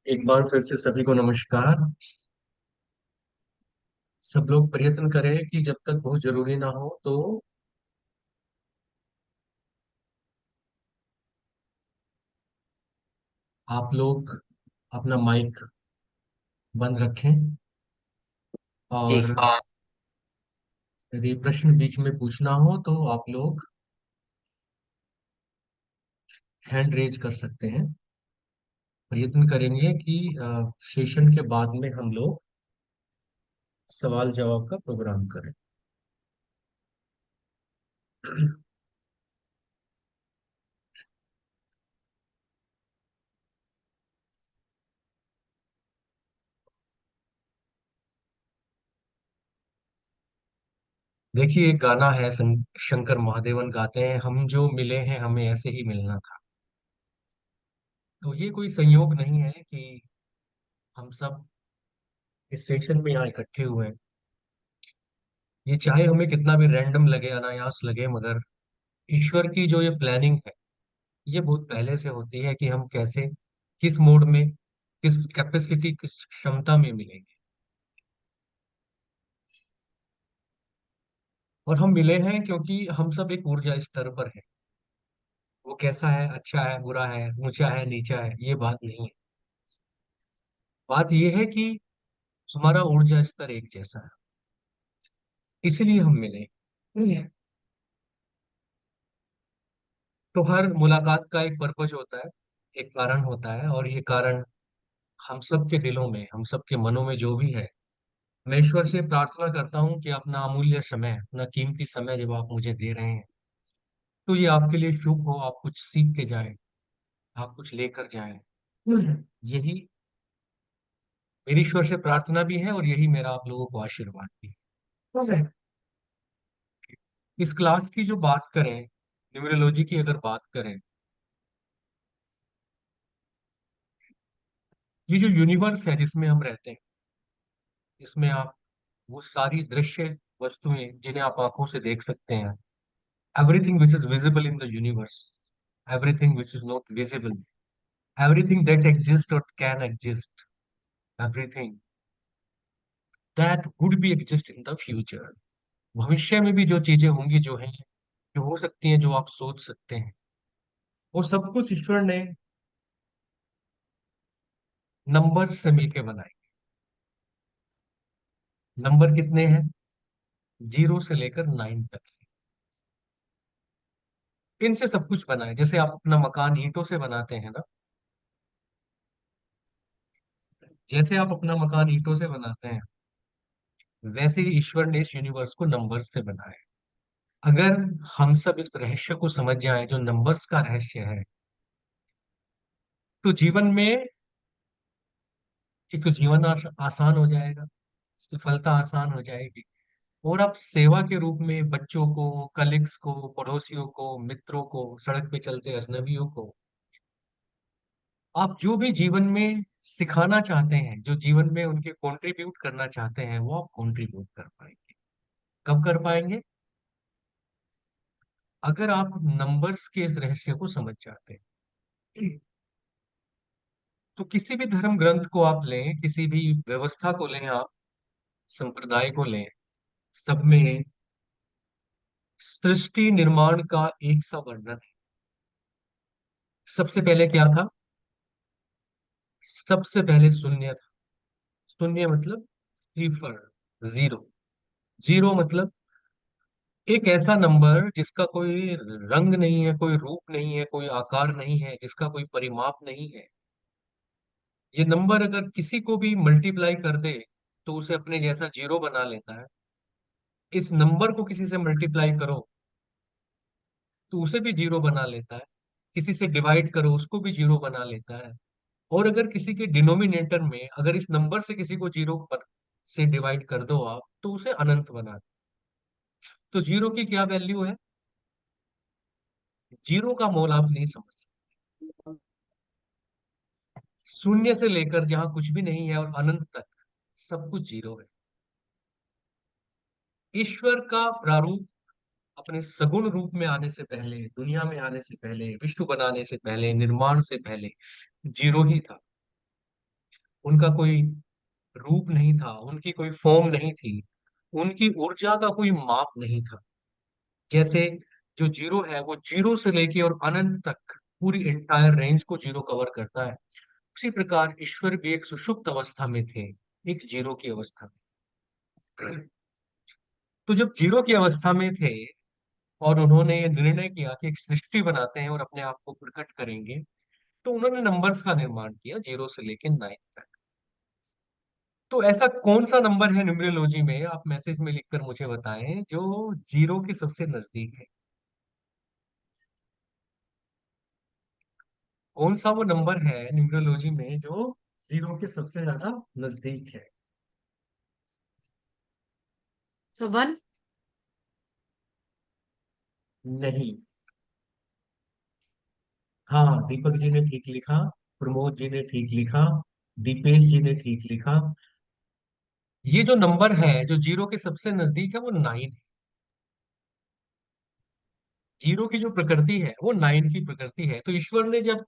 एक बार फिर से सभी को नमस्कार। सब लोग प्रयत्न करें कि जब तक बहुत जरूरी ना हो तो आप लोग अपना माइक बंद रखें। ठीक। और यदि प्रश्न बीच में पूछना हो तो आप लोग हैंड रेज कर सकते हैं। प्रयत्न करेंगे कि सेशन के बाद में हम लोग सवाल जवाब का प्रोग्राम करें। देखिए, एक गाना है, शंकर महादेवन गाते हैं, हम जो मिले हैं हमें ऐसे ही मिलना था। तो ये कोई संयोग नहीं है कि हम सब इस सेशन में यहाँ इकट्ठे हुए हैं। ये चाहे हमें कितना भी रैंडम लगे, अनायास लगे, मगर ईश्वर की जो ये प्लानिंग है, ये बहुत पहले से होती है कि हम कैसे, किस मोड में, किस कैपेसिटी, किस क्षमता में मिलेंगे। और हम मिले हैं क्योंकि हम सब एक ऊर्जा स्तर पर हैं। वो कैसा है, अच्छा है, बुरा है, ऊंचा है, नीचा है, ये बात नहीं है। बात ये है कि हमारा ऊर्जा स्तर एक जैसा है, इसलिए हम मिले। तो हर मुलाकात का एक पर्पज होता है, एक कारण होता है, और ये कारण हम सब के दिलों में, हम सब के मनों में जो भी है, मैं ईश्वर से प्रार्थना करता हूँ कि अपना अमूल्य समय, अपना कीमती समय जब आप मुझे दे रहे हैं, तो ये आपके लिए शुभ हो, आप कुछ सीख के जाएं, आप कुछ लेकर जाएं। यही मेरी ईश्वर से प्रार्थना भी है और यही मेरा आप लोगों को आशीर्वाद भी है। इस क्लास की जो बात करें, न्यूमरोलॉजी की अगर बात करें, ये जो यूनिवर्स है जिसमें हम रहते हैं, इसमें आप वो सारी दृश्य वस्तुएं जिन्हें आप आंखों से देख सकते हैं, everything which is visible in the universe, everything which is not visible, everything that exists or can exist, everything that would be exist in the future, भविष्य में भी जो चीजें होंगी, जो हैं, जो हो सकती हैं, जो आप सोच सकते हैं, वो सब कुछ ईश्वर ने नंबर से मिलके बनाए। नंबर कितने हैं? 0 से लेकर 9 तक। इनसे सब कुछ बना है। जैसे आप अपना मकान ईंटों से बनाते हैं ना, जैसे आप अपना मकान ईंटों से बनाते हैं, वैसे ही ईश्वर ने इस यूनिवर्स को नंबर्स से बनाया है। अगर हम सब इस रहस्य को समझ जाएं, जो नंबर्स का रहस्य है, तो जीवन में एक तो जीवन आसान हो जाएगा, सफलता आसान हो जाएगी। और आप सेवा के रूप में बच्चों को, कलीग्स को, पड़ोसियों को, मित्रों को, सड़क पे चलते अजनबियों को, आप जो भी जीवन में सिखाना चाहते हैं, जो जीवन में उनके कंट्रीब्यूट करना चाहते हैं, वो आप कंट्रीब्यूट कर पाएंगे। कब कर पाएंगे? अगर आप नंबर्स के इस रहस्य को समझ जाते हैं। तो किसी भी धर्म ग्रंथ को आप लें, किसी भी व्यवस्था को लें, आप संप्रदाय को लें, सब में सृष्टि निर्माण का एक सा वर्णन है। सबसे पहले क्या था? सबसे पहले शून्य था। शून्य मतलब सिफर, जीरो। जीरो मतलब एक ऐसा नंबर जिसका कोई रंग नहीं है, कोई रूप नहीं है, कोई आकार नहीं है, जिसका कोई परिमाप नहीं है। ये नंबर अगर किसी को भी मल्टीप्लाई कर दे तो उसे अपने जैसा जीरो बना लेता है। इस नंबर को किसी से मल्टीप्लाई करो तो उसे भी जीरो बना लेता है। किसी से डिवाइड करो, उसको भी जीरो बना लेता है। और अगर किसी के डिनोमिनेटर में, अगर इस नंबर से किसी को जीरो पर से डिवाइड कर दो आप, तो उसे अनंत बना दो। तो जीरो की क्या वैल्यू है? जीरो का मोल आप नहीं समझ सकते। शून्य से लेकर जहां कुछ भी नहीं है और अनंत तक सब कुछ जीरो है। ईश्वर का प्रारूप अपने सगुण रूप में आने से पहले, दुनिया में आने से पहले, विश्व बनाने से पहले, निर्माण से पहले जीरो ही था। उनका कोई रूप नहीं था, उनकी कोई फॉर्म नहीं थी, उनकी ऊर्जा का कोई माप नहीं था। जैसे जो जीरो है वो जीरो से लेके और अनंत तक पूरी एंटायर रेंज को जीरो कवर करता है, उसी प्रकार ईश्वर भी एक सुषुप्त अवस्था में थे, एक जीरो की अवस्था में। तो जब जीरो की अवस्था में थे और उन्होंने ये निर्णय किया कि एक सृष्टि बनाते हैं और अपने आप को प्रकट करेंगे, तो उन्होंने नंबर्स का निर्माण किया जीरो से लेकर नाइन तक। तो ऐसा कौन सा नंबर है न्यूमरोलॉजी में, आप मैसेज में लिखकर मुझे बताएं, जो जीरो के सबसे नजदीक है? कौन सा वो नंबर है न्यूमरोलॉजी में जो जीरो के सबसे ज्यादा नजदीक है? तो वन। नहीं। हाँ, दीपक जी ने ठीक लिखा, प्रमोद जी ने ठीक लिखा, दीपेश जी ने ठीक लिखा। ये जो नंबर है जो जीरो के सबसे नजदीक है वो नाइन है। जीरो की जो प्रकृति है वो नाइन की प्रकृति है। तो ईश्वर ने जब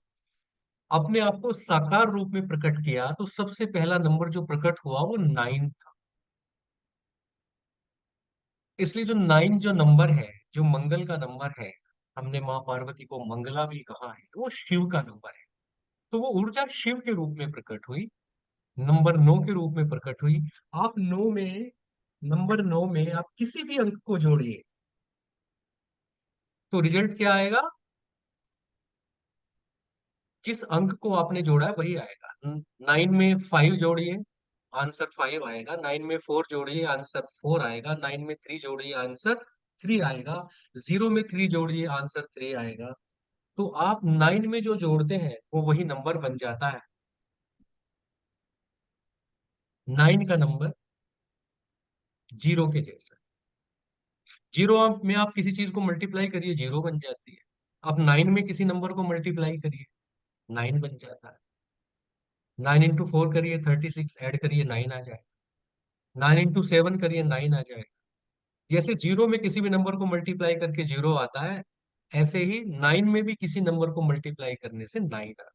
अपने आप को साकार रूप में प्रकट किया तो सबसे पहला नंबर जो प्रकट हुआ वो नाइन था। इसलिए जो नाइन जो नंबर है, जो मंगल का नंबर है, हमने माँ पार्वती को मंगला भी कहा है, वो शिव का नंबर है। तो वो ऊर्जा शिव के रूप में प्रकट हुई, नंबर नौ के रूप में प्रकट हुई। आप नौ में, नंबर नौ में आप किसी भी अंक को जोड़िए तो रिजल्ट क्या आएगा? जिस अंक को आपने जोड़ा है वही आएगा। नाइन में फाइव जोड़िए, आंसर फाइव आएगा। नाइन में फोर जोड़िए, आंसर फोर आएगा। नाइन में थ्री जोड़िए, आंसर थ्री आएगा। जीरो में थ्री जोड़िए, आंसर थ्री आएगा। तो आप नाइन में जो जोड़ते हैं वो वही नंबर बन जाता है। नाइन का नंबर जीरो के जैसा। जीरो में आप किसी चीज को मल्टीप्लाई करिए, जीरो बन जाती है। आप नाइन में किसी नंबर को मल्टीप्लाई करिए, नाइन बन जाता है। नाइन इंटू फोर करिए 36, ऐड करिए नाइन आ जाए। नाइन इंटू सेवन करिए नाइन आ जाए। जैसे जीरो में किसी भी नंबर को मल्टीप्लाई करके जीरो आता है, ऐसे ही नाइन में भी किसी नंबर को मल्टीप्लाई करने से नाइन आता है।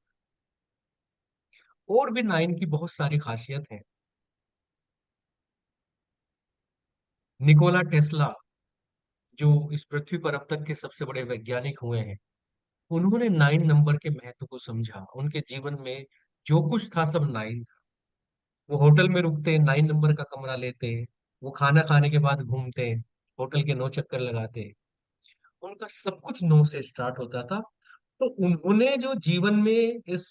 और भी नाइन की बहुत सारी खासियत है। निकोला टेस्ला, जो इस पृथ्वी पर अब तक के सबसे बड़े वैज्ञानिक हुए हैं, उन्होंने नाइन नंबर के महत्व को समझा। उनके जीवन में जो कुछ था सब नाइन। वो होटल में रुकते, नाइन नंबर का कमरा लेते। वो खाना खाने के बाद घूमते, होटल के नौ चक्कर लगाते। उनका सब कुछ नो से स्टार्ट होता था। तो उन्होंने जो जीवन में इस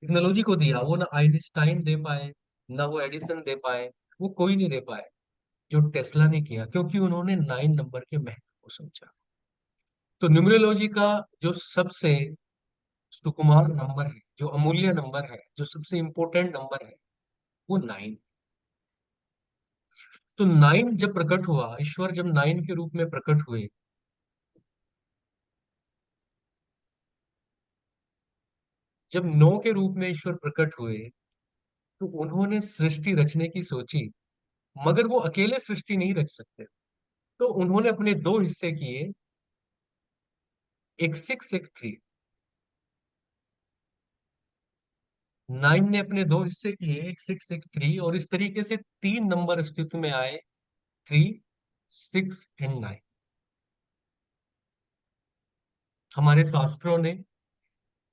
टेक्नोलॉजी को दिया, वो ना आइंस्टाइन दे पाए, ना वो एडिसन दे पाए, वो कोई नहीं दे पाए जो टेस्ला ने किया, क्योंकि उन्होंने नाइन नंबर के महत्व को समझा। तो न्यूमरोलॉजी का जो सबसे सुकुमार नंबर है, जो अमूल्य नंबर है, जो सबसे इंपॉर्टेंट नंबर है, वो नाइन। तो नाइन जब प्रकट हुआ, ईश्वर जब नाइन के रूप में प्रकट हुए, जब नौ के रूप में ईश्वर प्रकट हुए, तो उन्होंने सृष्टि रचने की सोची। मगर वो अकेले सृष्टि नहीं रच सकते, तो उन्होंने अपने दो हिस्से किए, एक सिक्स एक थ्री। नाइन ने अपने दो हिस्से किए, एक सिक्स एक थ्री, और इस तरीके से तीन नंबर अस्तित्व में आए, थ्री, सिक्स एंड नाइन। हमारे शास्त्रों ने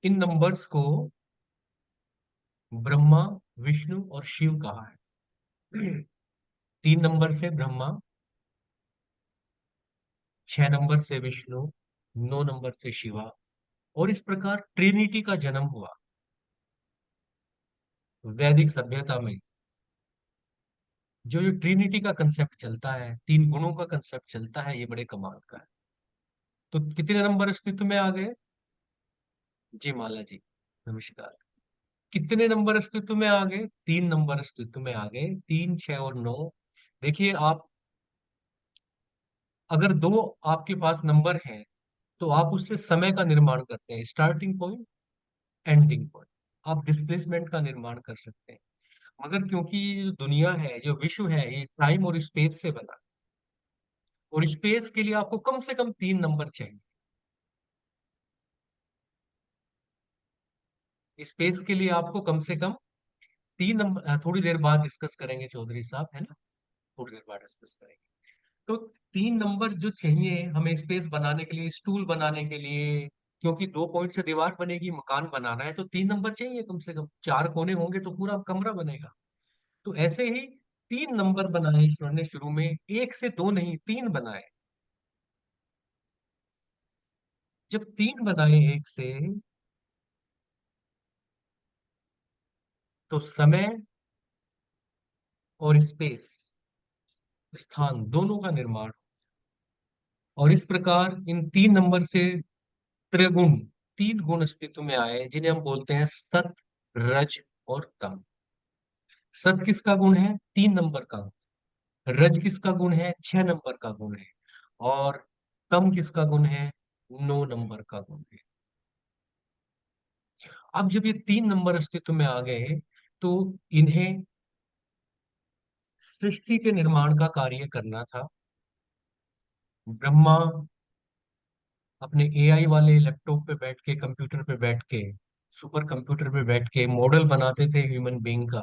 इन नंबर्स को ब्रह्मा, विष्णु और शिव कहा है। तीन नंबर से ब्रह्मा, छह नंबर से विष्णु, नौ नंबर से शिवा। और इस प्रकार ट्रिनिटी का जन्म हुआ वैदिक सभ्यता में। जो ये ट्रिनिटी का कंसेप्ट चलता है, तीन गुणों का कंसेप्ट चलता है, ये बड़े कमाल का है। तो कितने नंबर अस्तित्व में आ गए? जी माला जी, नमस्कार। कितने नंबर अस्तित्व में आ गए? तीन नंबर अस्तित्व में आ गए, तीन, छह और नौ। देखिए आप, अगर दो आपके पास नंबर है तो आप उससे समय का निर्माण करते हैं, स्टार्टिंग पॉइंट, एंडिंग पॉइंट। आप डिस्प्लेसमेंट का निर्माण कर सकते हैं। मगर क्योंकि ये जो दुनिया है, जो विश्व है, ये टाइम और स्पेस से बना, और स्पेस के लिए आपको कम से कम तीन नंबर चाहिए। स्पेस के लिए आपको कम से कम तीन नंबर थोड़ी देर बाद डिस्कस करेंगे चौधरी साहब, है ना, थोड़ी देर बाद डिस्कस करेंगे। तो तीन नंबर जो चाहिए हमें स्पेस बनाने के लिए, स्टूल बनाने के लिए, क्योंकि 2 पॉइंट से दीवार बनेगी, मकान बनाना है, तो 3 नंबर चाहिए कम से कम, 4 कोने होंगे तो पूरा कमरा बनेगा। तो ऐसे ही 3 नंबर बनाए ईश्वर ने शुरू में, एक से दो नहीं, तीन बनाए। जब तीन बनाए एक से, तो समय और स्पेस, स्थान, दोनों का निर्माण। और इस प्रकार इन 3 नंबर से त्रिगुण, 3 गुण अस्तित्व में आए, जिन्हें हम बोलते हैं सत, रज और तम। सत किसका गुण है? 3 नंबर का। रज किसका गुण है? 6 नंबर का गुण है। और तम किसका गुण है? 9 नंबर का गुण है। अब जब ये 3 नंबर अस्तित्व में आ गए, तो इन्हें सृष्टि के निर्माण का कार्य करना था। ब्रह्मा अपने एआई वाले लैपटॉप पे बैठ के, कंप्यूटर पे बैठ के, सुपर कंप्यूटर पे बैठ के मॉडल बनाते थे ह्यूमन बीइंग का।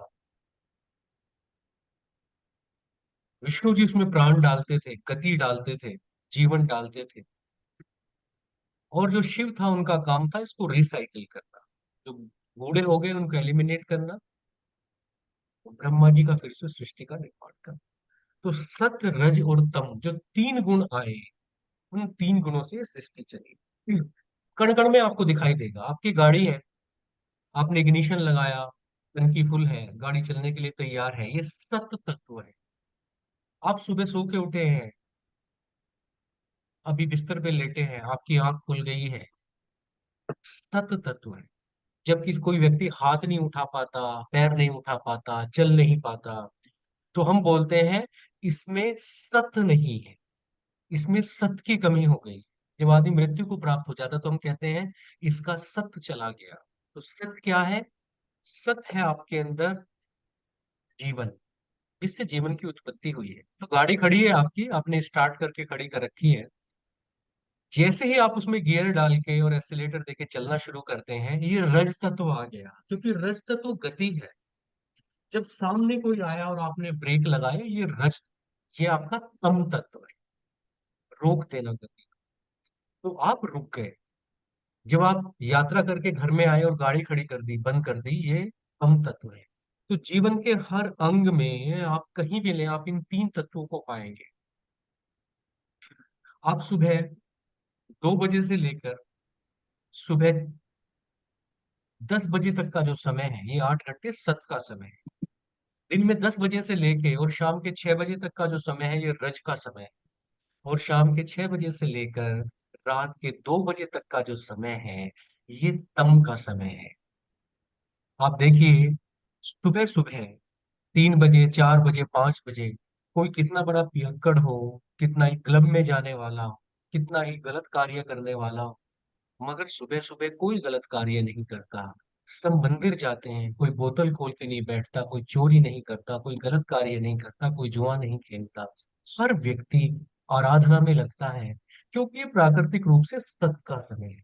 विष्णु जी उसमें प्राण डालते थे, गति डालते थे, जीवन डालते थे। और जो शिव था, उनका काम था इसको रिसाइकिल करना, जो बूढ़े हो गए उनको एलिमिनेट करना, और ब्रह्मा जी का फिर से सृष्टि का निर्माण करना। तो सत्य, रज और तम जो 3 गुण आए, उन 3 गुणों से सृष्टि चली। कण कण में आपको दिखाई देगा। आपकी गाड़ी है, आपने इग्निशन लगाया, टंकी फुल है, गाड़ी चलने के लिए तैयार है, ये सत्य तत्व है। आप सुबह सो के उठे हैं, अभी बिस्तर पे लेटे हैं, आपकी आंख खुल गई है, सत्य तत्व है। जबकि कोई व्यक्ति हाथ नहीं उठा पाता, पैर नहीं उठा पाता, चल नहीं पाता, तो हम बोलते हैं इसमें सत्य नहीं है, इसमें सत्य की कमी हो गई। जब आदमी मृत्यु को प्राप्त हो जाता है, तो हम कहते हैं इसका सत्य चला गया। तो सत्य क्या है? सत्य है आपके अंदर जीवन, इससे जीवन की उत्पत्ति हुई है। तो गाड़ी खड़ी है आपकी, आपने स्टार्ट करके खड़ी कर रखी है। जैसे ही आप उसमें गियर डाल के और एक्सीलेटर देके चलना शुरू करते हैं, ये रज तत्व आ गया, क्योंकि रज तत्व गति है। जब सामने कोई आया और आपने ब्रेक लगाए, ये रज, ये आपका तम तत्व है, रोक देना गति। तो आप रुक गए। जब आप यात्रा करके घर में आए और गाड़ी खड़ी कर दी, बंद कर दी, ये तम तत्व है। तो जीवन के हर अंग में आप कहीं भी ले, आप इन 3 तत्वों को पाएंगे। आप सुबह 2 बजे से लेकर सुबह 10 बजे तक का जो समय है, ये 8 घंटे सत का समय है। दिन में 10 बजे से लेके और शाम के 6 बजे तक का जो समय है, ये रज का समय है। और शाम के 6 बजे से लेकर रात के 2 बजे तक का जो समय है, ये तम का समय है। आप देखिए, सुबह सुबह 3 बजे, 4 बजे, 5 बजे, कोई कितना बड़ा पियक्कड़ हो, कितना ही क्लब में जाने वाला हो, कितना ही गलत कार्य करने वाला हो, मगर सुबह सुबह कोई गलत कार्य नहीं करता। सब मंदिर जाते हैं, कोई बोतल खोल के नहीं बैठता, कोई चोरी नहीं करता, कोई गलत कार्य नहीं करता, कोई जुआ नहीं खेलता। हर व्यक्ति आराधना में लगता है, क्योंकि ये प्राकृतिक रूप से सत का समय है।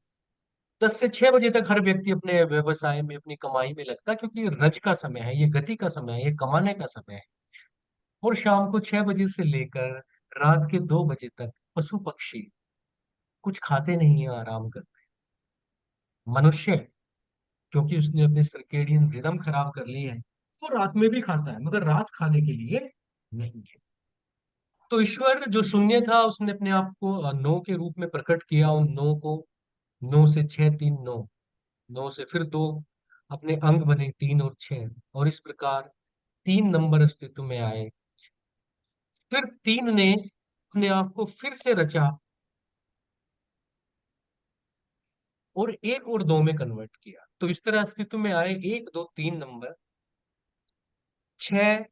10 से 6 बजे तक हर व्यक्ति अपने व्यवसाय में, अपनी कमाई में लगता है, क्योंकि ये रज का समय है, ये गति का समय है, ये कमाने का समय है। और शाम को 6 बजे से लेकर रात के 2 बजे तक पशु पक्षी कुछ खाते नहीं है, आराम करते हैं। मनुष्य, क्योंकि उसने अपनी सर्केडियन रिदम खराब कर ली है, वो रात में भी खाता है, मगर रात खाने के लिए नहीं है। तो ईश्वर जो शून्य था, उसने अपने आप को नौ के रूप में प्रकट किया। उन नौ को, 9 से 6, 3, 9, 9 से फिर दो अपने अंग बने, 3 और 6, और इस प्रकार 3 नंबर अस्तित्व में आए। फिर 3 ने अपने आप को फिर से रचा और 1 और 2 में कन्वर्ट किया। तो इस तरह अस्तित्व में आए 1, 2, 3 नंबर। 6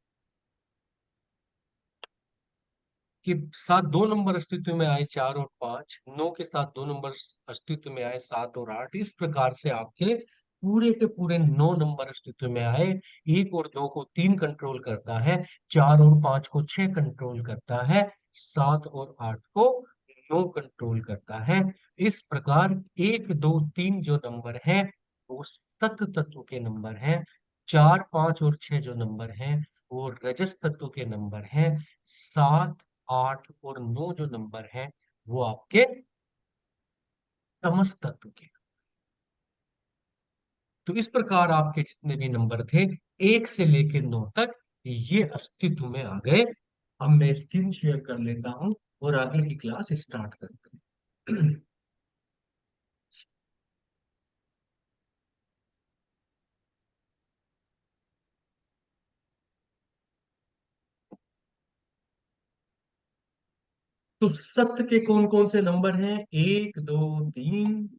के साथ 2 नंबर अस्तित्व में आए, 4 और 5। 9 के साथ 2 नंबर अस्तित्व में आए, 7 और 8। इस प्रकार से आपके पूरे के पूरे 9 नंबर अस्तित्व में आए। 1 और 2 को 3 कंट्रोल करता है, 4 और 5 को 6 कंट्रोल करता है, 7 और 8 को 9 कंट्रोल करता है। इस प्रकार 1, 2, 3 जो नंबर है, वो सत तत्व के नंबर हैं। चार, पांच और छह जो नंबर हैं वो रजस तत्व के नंबर हैं। सात, आठ और नौ जो नंबर हैं वो आपके तमस तत्व के। तो इस प्रकार आपके जितने भी नंबर थे, एक से लेकर नौ तक, ये अस्तित्व में आ गए। अब मैं स्क्रीन शेयर कर लेता हूं और आगे की क्लास स्टार्ट करते हैं। तो सत्य के कौन कौन से नंबर हैं? एक, दो, तीन।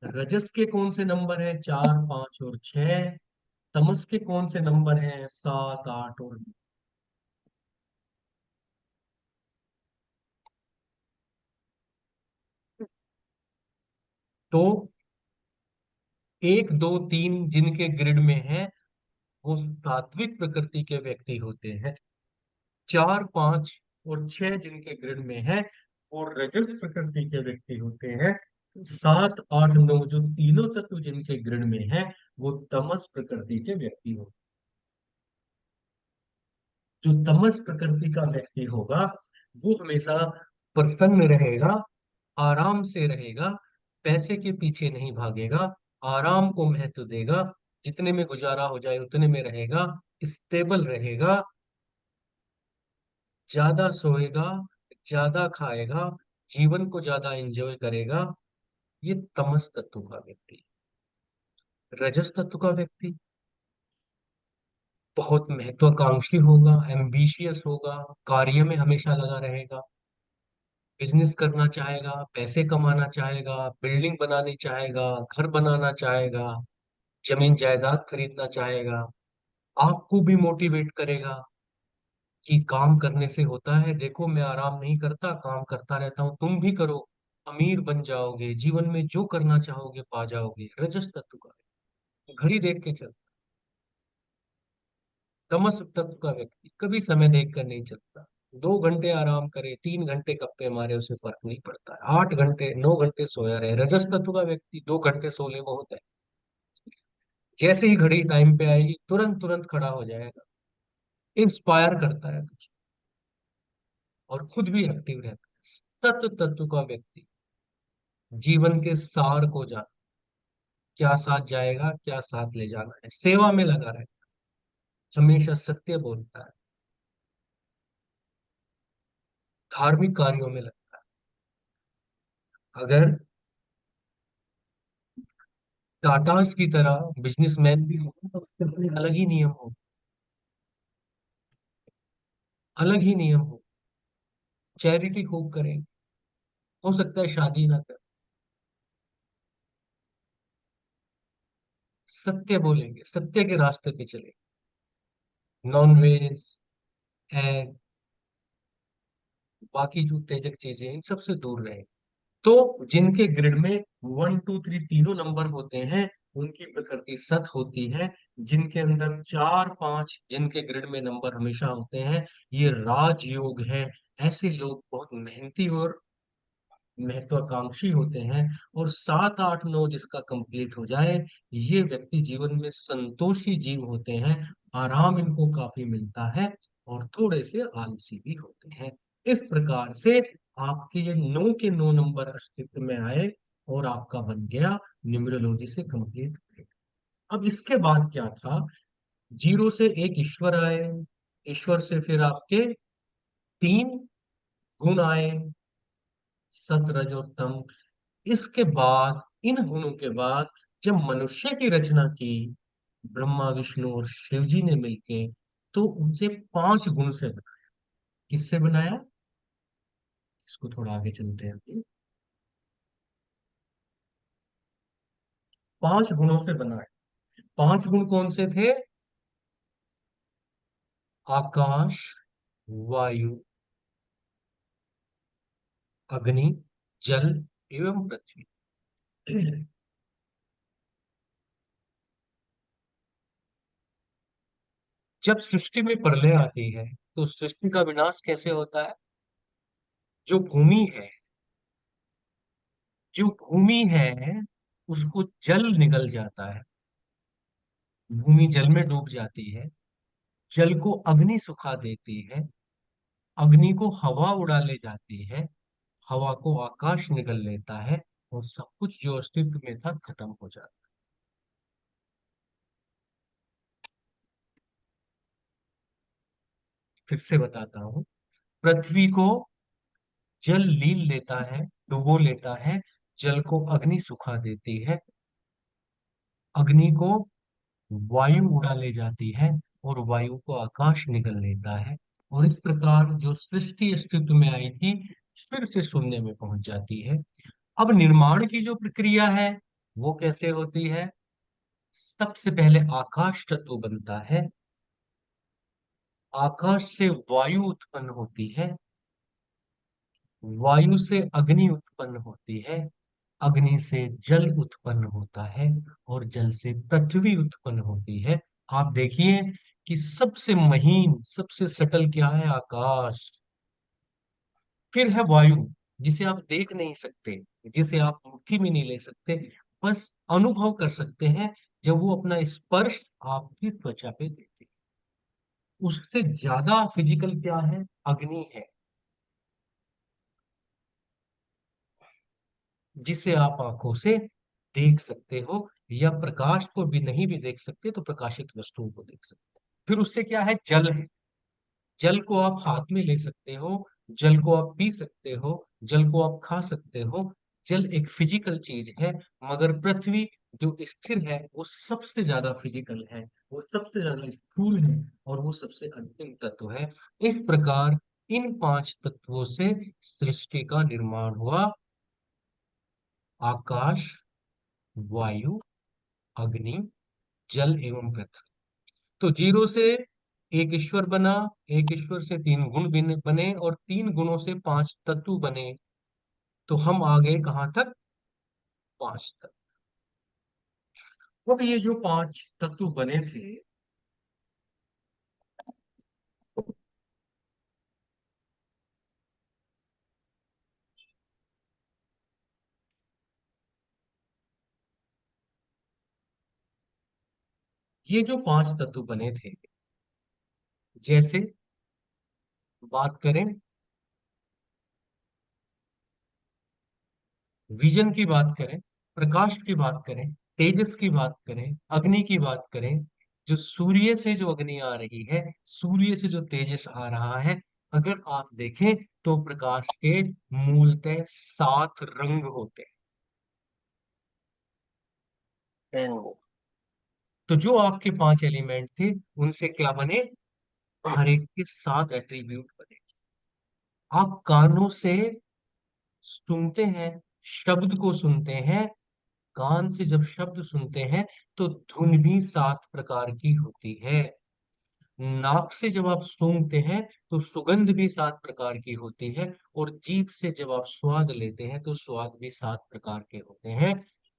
रजस के कौन से नंबर हैं? चार, पांच और छह। तमस के कौन से नंबर हैं? सात, आठ और नौ। तो एक, दो, तीन जिनके ग्रिड में है वो सात्विक प्रकृति के व्यक्ति होते हैं। चार, पांच और छह जिनके ग्रिड में है वो रजस प्रकृति के व्यक्ति होते हैं। सात, आठ, नौ जो तीनों तत्व जिनके ग्रिड में है वो तमस प्रकृति के व्यक्ति होते हैं। जो तमस प्रकृति का व्यक्ति होगा वो हमेशा प्रसन्न रहेगा, आराम से रहेगा, पैसे के पीछे नहीं भागेगा, आराम को महत्व देगा, जितने में गुजारा हो जाए उतने में रहेगा, स्टेबल रहेगा, ज्यादा सोएगा, ज्यादा खाएगा, जीवन को ज्यादा एंजॉय करेगा। ये तमस तत्व का व्यक्ति। रजस तत्व का व्यक्ति बहुत महत्वाकांक्षी होगा, एम्बिशियस होगा, कार्य में हमेशा लगा रहेगा, बिजनेस करना चाहेगा, पैसे कमाना चाहेगा, बिल्डिंग बनानी चाहेगा, घर बनाना चाहेगा, जमीन जायदाद खरीदना चाहेगा। आपको भी मोटिवेट करेगा कि काम करने से होता है, देखो मैं आराम नहीं करता, काम करता रहता हूँ, तुम भी करो, अमीर बन जाओगे, जीवन में जो करना चाहोगे पा जाओगे। रजस तत्व का घड़ी देख के चल। तमस तत्व का व्यक्ति कभी समय देख कर नहीं चलता। 2 घंटे आराम करे, 3 घंटे गप्पे मारे, उसे फर्क नहीं पड़ता है। 8 घंटे, 9 घंटे सोया रहे। रजस तत्व का व्यक्ति 2 घंटे सो ले बहुत है, जैसे ही घड़ी टाइम पे आएगी तुरंत तुरंत खड़ा हो जाएगा, इंस्पायर करता है कुछ, और खुद भी एक्टिव रहता है। सत्य तत्व का व्यक्ति जीवन के सार को जान, क्या साथ जाएगा, क्या साथ ले जाना है, सेवा में लगा रहे, हमेशा सत्य बोलता है, धार्मिक कार्यों में लगता है। अगर टाटास की तरह बिजनेसमैन भी हो तो उसके अपने अलग ही नियम हो, अलग ही नियम हो। चैरिटी खूब करें, हो सकता है शादी ना करें, सत्य बोलेंगे, सत्य के रास्ते पे चले, नॉन वेज, एग, बाकी जो तेजक चीजें हैं, इन सबसे दूर रहे। तो जिनके ग्रिड में वन, टू, थ्री तीनों नंबर होते हैं उनकी प्रकृति सत होती है। जिनके अंदर चार, पांच जिनके ग्रिड में नंबर हमेशा होते हैं ये राजयोग है। ऐसे लोग बहुत मेहनती और महत्वाकांक्षी होते हैं। और सात, आठ, नौ जिसका कंप्लीट हो जाए ये व्यक्ति जीवन में संतोषी जीव होते हैं, आराम इनको काफी मिलता है और थोड़े से आलसी भी होते हैं। इस प्रकार से आपके ये नौ के नौ नंबर अस्तित्व में आए और आपका बन गया न्यूमरोलॉजी से कंप्लीट। अब इसके बाद क्या था? जीरो से एक ईश्वर आए, ईश्वर से फिर आपके तीन गुण आए, सत, रज और तम। इसके बाद, इन गुणों के बाद, जब मनुष्य की रचना की ब्रह्मा, विष्णु और शिव जी ने मिलके, तो उनसे 5 गुण से बनाया। किससे बनाया? इसको थोड़ा आगे चलते हैं अभी। 5 गुणों से बनाया। 5 गुण कौन से थे? आकाश, वायु, अग्नि, जल एवं पृथ्वी। जब सृष्टि में प्रलय आती है तो सृष्टि का विनाश कैसे होता है? जो भूमि है, जो भूमि है उसको जल निगल जाता है, भूमि जल में डूब जाती है, जल को अग्नि सुखा देती है, अग्नि को हवा उड़ा ले जाती है, हवा को आकाश निगल लेता है, और सब कुछ जो अस्तित्व में था खत्म हो जाता है। फिर से बताता हूँ। पृथ्वी को जल लील लेता है, डुबो लेता है, जल को अग्नि सुखा देती है, अग्नि को वायु उड़ा ले जाती है, और वायु को आकाश निगल लेता है, और इस प्रकार जो सृष्टि अस्तित्व में आई थी फिर से शून्य में पहुंच जाती है। अब निर्माण की जो प्रक्रिया है वो कैसे होती है? सबसे पहले आकाश तत्व बनता है, आकाश से वायु उत्पन्न होती है, वायु से अग्नि उत्पन्न होती है, अग्नि से जल उत्पन्न होता है, और जल से पृथ्वी उत्पन्न होती है। आप देखिए कि सबसे महीन सबसे सटल क्या है? आकाश। फिर है वायु, जिसे आप देख नहीं सकते, जिसे आप मुट्ठी में नहीं ले सकते, बस अनुभव कर सकते हैं जब वो अपना स्पर्श आपकी त्वचा पे देती है। उससे ज्यादा फिजिकल क्या है? अग्नि है, जिसे आप आंखों से देख सकते हो, या प्रकाश को भी नहीं भी देख सकते तो प्रकाशित वस्तुओं को देख सकते हो। फिर उससे क्या है? जल है। जल को आप हाथ में ले सकते हो, जल को आप पी सकते हो, जल को आप खा सकते हो। जल एक फिजिकल चीज है, मगर पृथ्वी जो स्थिर है वो सबसे ज्यादा फिजिकल है, वो सबसे ज्यादा स्थूल है, और वो सबसे अंतिम तत्व है। इस प्रकार इन पांच तत्वों से सृष्टि का निर्माण हुआ। आकाश, वायु, अग्नि, जल एवं पृथ्वी। तो जीरो से एक ईश्वर बना, एक ईश्वर से तीन गुण बने, और तीन गुणों से पांच तत्व बने। तो हम आ गए कहाँ तक? पांच तक। अब ये जो पांच तत्व बने थे, ये जो पांच तत्व बने थे, जैसे बात करें, विजन की बात करें, प्रकाश की बात करें, तेजस की बात करें, अग्नि की बात करें, जो सूर्य से जो अग्नि आ रही है, सूर्य से जो तेजस आ रहा है, अगर आप देखें तो प्रकाश के मूलतः सात रंग होते हैं। तो जो आपके पांच एलिमेंट थे उनसे क्या बने? हर एक के सात एट्रीब्यूट बने। आप कानों से सुनते हैं, शब्द को सुनते हैं, कान से जब शब्द सुनते हैं तो धुन भी सात प्रकार की होती है। नाक से जब आप सूंघते हैं तो सुगंध भी सात प्रकार की होती है, और जीभ से जब आप स्वाद लेते हैं तो स्वाद भी सात प्रकार के होते हैं।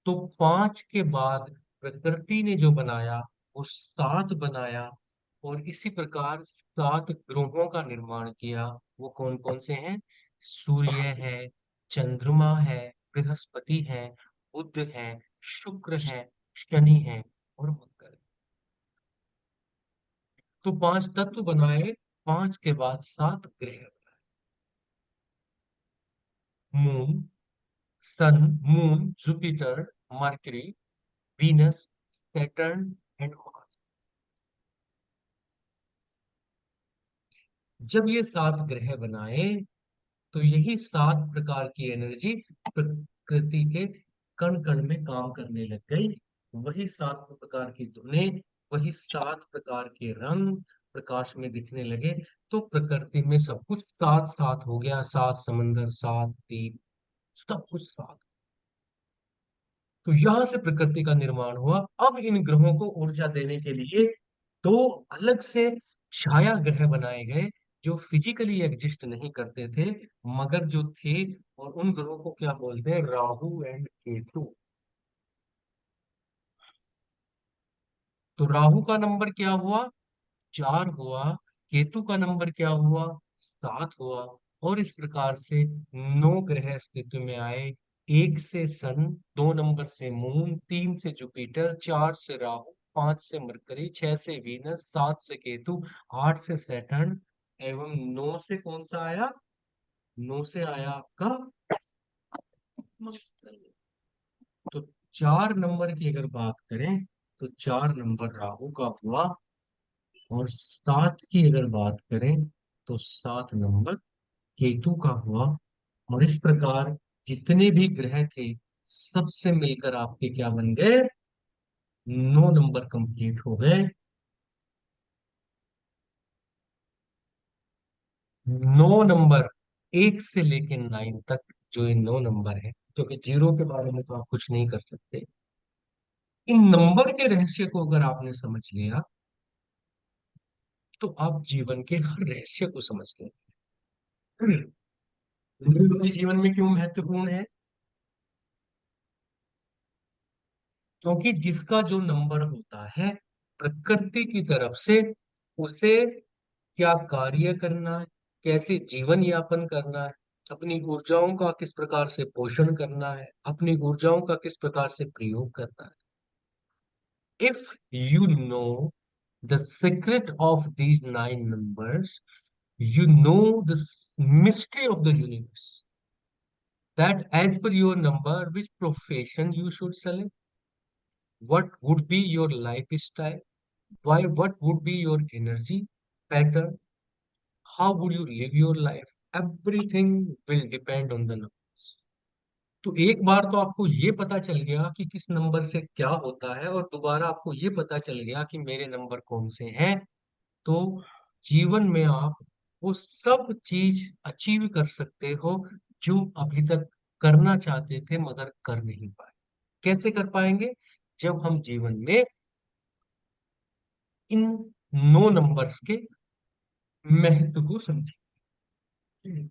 तो पांच के बाद प्रकृति ने जो बनाया वो सात बनाया, और इसी प्रकार सात ग्रहों का निर्माण किया। वो कौन कौन से हैं? सूर्य है, चंद्रमा है, बृहस्पति है, बुध है, शुक्र है, शनि है, और मंगल है। तो पांच तत्व बनाए, पांच के बाद सात ग्रह। Moon, sun, moon, Jupiter, Mercury, Venus, Saturn and Mars. जब ये सात ग्रह बनाए तो यही सात प्रकार की एनर्जी प्रकृति के कण कण में काम करने लग गई। वही सात प्रकार की धुनें, वही सात प्रकार के रंग प्रकाश में दिखने लगे। तो प्रकृति में सब कुछ साथ साथ हो गया, सात समंदर, सात द्वीप, सब कुछ साथ। तो यहां से प्रकृति का निर्माण हुआ। अब इन ग्रहों को ऊर्जा देने के लिए दो अलग से छाया ग्रह बनाए गए, जो फिजिकली एग्जिस्ट नहीं करते थे, मगर जो थे। और उन ग्रहों को क्या बोलते हैं? राहु एंड केतु। तो राहु का नंबर क्या हुआ? चार हुआ। केतु का नंबर क्या हुआ? सात हुआ। और इस प्रकार से नौ ग्रह अस्तित्व में आए। एक से सन, दो नंबर से मून, तीन से जुपिटर, चार से राहु, पांच से मरकरी, छह से वीनस, सात से केतु, आठ से सैटर्न, एवं नौ से कौन सा आया? नौ से आया आपका मंगल। तो चार नंबर की अगर बात करें तो चार नंबर राहु का हुआ, और सात की अगर बात करें तो सात नंबर केतु का हुआ। और इस प्रकार जितने भी ग्रह थे सबसे मिलकर आपके क्या बन गए? नौ नंबर कंप्लीट हो गए। नौ नंबर, एक से लेके नाइन तक, जो ये नौ नंबर है, क्योंकि जीरो के बारे में तो आप कुछ नहीं कर सकते। इन नंबर के रहस्य को अगर आपने समझ लिया तो आप जीवन के हर रहस्य को समझ लेंगे। न्यूमरोलॉजी जीवन में क्यों महत्वपूर्ण है? क्योंकि जिसका जो नंबर होता है, प्रकृति की तरफ से उसे क्या कार्य करना है, कैसे जीवन यापन करना है, अपनी ऊर्जाओं का किस प्रकार से पोषण करना है, अपनी ऊर्जाओं का किस प्रकार से प्रयोग करना है। If you know the secret of these nine numbers, you know the mystery of the universe, that as per your number which profession you should select, what would be your lifestyle, why, what would be your energy pattern, how would you live your life, everything will depend on the numbers. तो एक बार तो आपको ये पता चल गया कि किस नंबर से क्या होता है, और दोबारा आपको ये पता चल गया कि मेरे नंबर कौन से हैं, तो जीवन में आप वो सब चीज अचीव कर सकते हो जो अभी तक करना चाहते थे मगर कर नहीं पाए। कैसे कर पाएंगे? जब हम जीवन में इन नो नंबर्स के महत्व को समझें।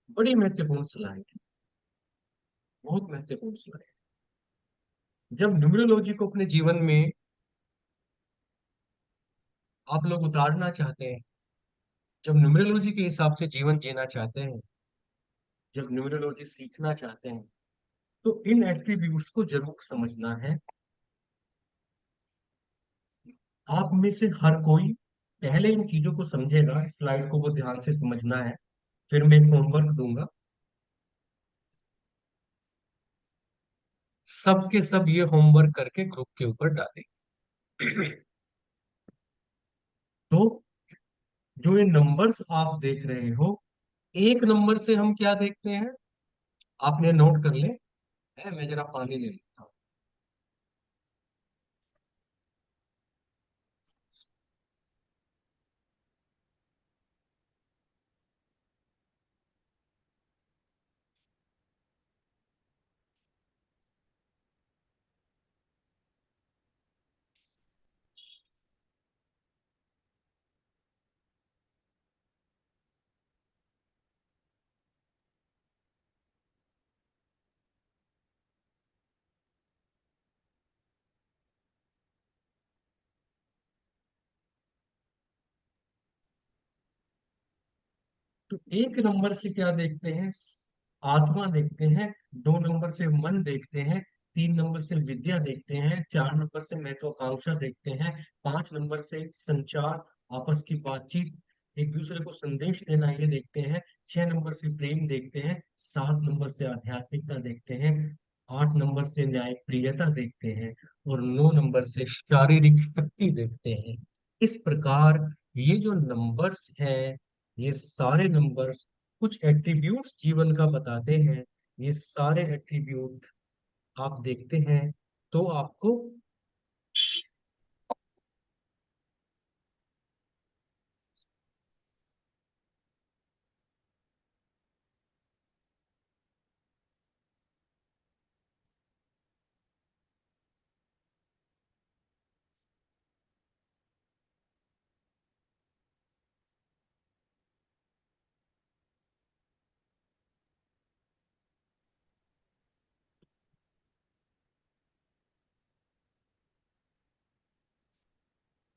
बड़ी महत्वपूर्ण सलाह है, बहुत महत्वपूर्ण सलाह है। जब न्यूमरोलॉजी को अपने जीवन में आप लोग उतारना चाहते हैं, जब न्यूमरोलॉजी के हिसाब से जीवन जीना चाहते हैं, जब न्यूमरोलॉजी सीखना चाहते हैं, तो इन एट्रीब्यूट्स को जरूर समझना है। आप में से हर कोई पहले इन चीजों को समझेगा, इस स्लाइड को वो ध्यान से समझना है। फिर मैं एक होमवर्क दूंगा, सबके सब ये होमवर्क करके ग्रुप के ऊपर डालेंगे। तो जो ये नंबर्स आप देख रहे हो, एक नंबर से हम क्या देखते हैं, आपने नोट कर ले। मैं जरा पानी ले लेता हूँ। तो एक नंबर से क्या देखते हैं? आत्मा देखते हैं। दो नंबर से मन देखते हैं। तीन नंबर से विद्या देखते हैं। चार नंबर से महत्वाकांक्षा देखते हैं। पांच नंबर से संचार, आपस की बातचीत, एक दूसरे को संदेश देना, ये देखते हैं। छह नंबर से प्रेम देखते हैं। सात नंबर से आध्यात्मिकता देखते हैं। आठ नंबर से न्यायप्रियता देखते हैं। और नौ नंबर से शारीरिक शक्ति देखते हैं। इस प्रकार ये जो नंबर्स हैं, ये सारे नंबर्स कुछ एट्रीब्यूट्स जीवन का बताते हैं। ये सारे एट्रीब्यूट आप देखते हैं तो आपको,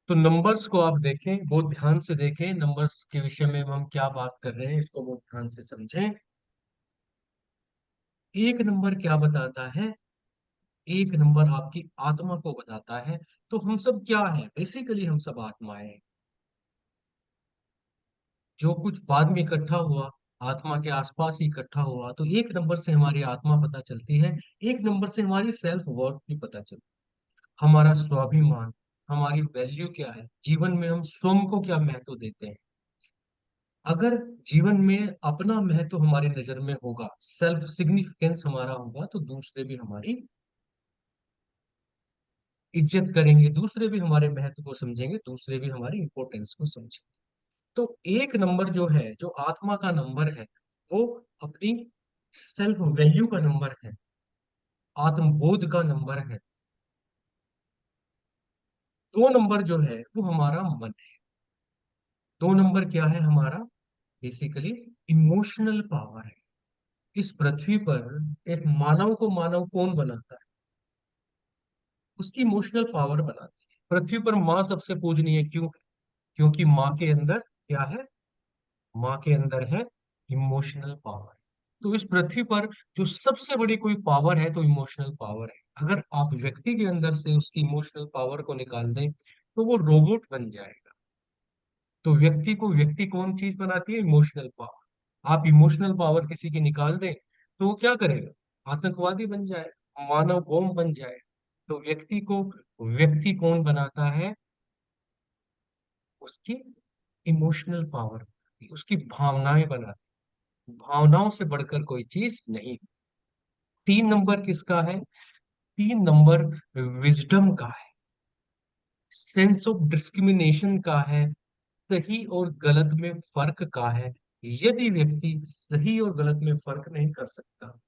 तो नंबर्स को आप देखें, बहुत ध्यान से देखें, नंबर्स के विषय में हम क्या बात कर रहे हैं इसको बहुत ध्यान से समझें। एक नंबर क्या बताता है? एक नंबर आपकी आत्मा को बताता है। तो हम सब क्या है, बेसिकली हम सब आत्माएं हैं। जो कुछ बाद में इकट्ठा हुआ आत्मा के आसपास ही इकट्ठा हुआ, तो एक नंबर से हमारी आत्मा पता चलती है। एक नंबर से हमारी सेल्फ वर्थ भी पता चलती है, हमारा स्वाभिमान, हमारी वैल्यू क्या है, जीवन में हम स्वयं को क्या महत्व देते हैं। अगर जीवन में अपना महत्व हमारी नजर में होगा, सेल्फ सिग्निफिकेंस हमारा होगा, तो दूसरे भी हमारी इज्जत करेंगे, दूसरे भी हमारे महत्व को समझेंगे, दूसरे भी हमारी इंपॉर्टेंस को समझेंगे। तो एक नंबर जो है, जो आत्मा का नंबर है, वो अपनी सेल्फ वैल्यू का नंबर है, आत्मबोध का नंबर है। दो नंबर जो है वो हमारा मन है। दो नंबर क्या है हमारा, बेसिकली इमोशनल पावर है। इस पृथ्वी पर एक मानव को मानव कौन बनाता है, उसकी इमोशनल पावर बनाती है। पृथ्वी पर माँ सबसे पूजनीय है, क्यों? क्योंकि माँ के अंदर क्या है, माँ के अंदर है इमोशनल पावर। तो इस पृथ्वी पर जो सबसे बड़ी कोई पावर है तो इमोशनल पावर है। अगर आप व्यक्ति के अंदर से उसकी इमोशनल पावर को निकाल दें तो वो रोबोट बन जाएगा। तो व्यक्ति को व्यक्ति कौन चीज बनाती है, इमोशनल पावर। आप इमोशनल पावर किसी की निकाल दें तो वो क्या करेगा, आतंकवादी बन जाए, मानव बम बन जाए। तो व्यक्ति को व्यक्ति कौन बनाता है, उसकी इमोशनल पावर, उसकी भावनाएं बनाती। भावनाओं से बढ़कर कोई चीज नहीं। तीन नंबर किसका है, तीन नंबर विजडम का है, सेंस ऑफ डिस्क्रिमिनेशन का है, सही और गलत में फर्क का है। यदि व्यक्ति सही और गलत में फर्क नहीं कर सकता,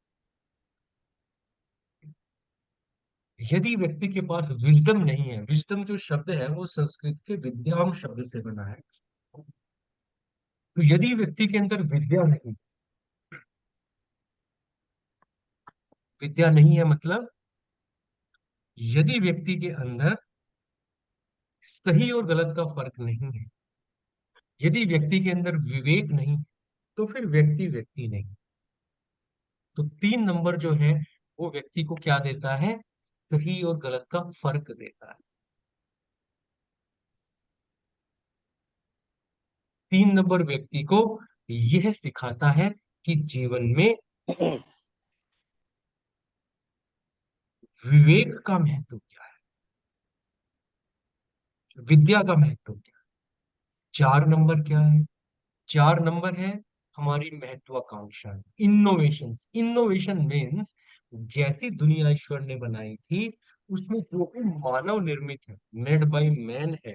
यदि व्यक्ति के पास विजडम नहीं है, विजडम जो शब्द है वो संस्कृत के विद्याम शब्द से बना है। तो यदि व्यक्ति के अंदर विद्या नहीं, विद्या नहीं है मतलब, यदि व्यक्ति के अंदर सही और गलत का फर्क नहीं है, यदि व्यक्ति के अंदर विवेक नहीं, तो फिर व्यक्ति व्यक्ति नहीं। तो तीन नंबर जो है वो व्यक्ति को क्या देता है, सही और गलत का फर्क देता है। तीन नंबर व्यक्ति को यह सिखाता है कि जीवन में विवेक का महत्व क्या है, विद्या का महत्व क्या है। चार नंबर क्या है, चार नंबर है हमारी महत्वाकांक्षा, इनोवेशन। इनोवेशन मीन्स जैसी दुनिया ईश्वर ने बनाई थी उसमें जो भी मानव निर्मित है, मेड बाय मैन है,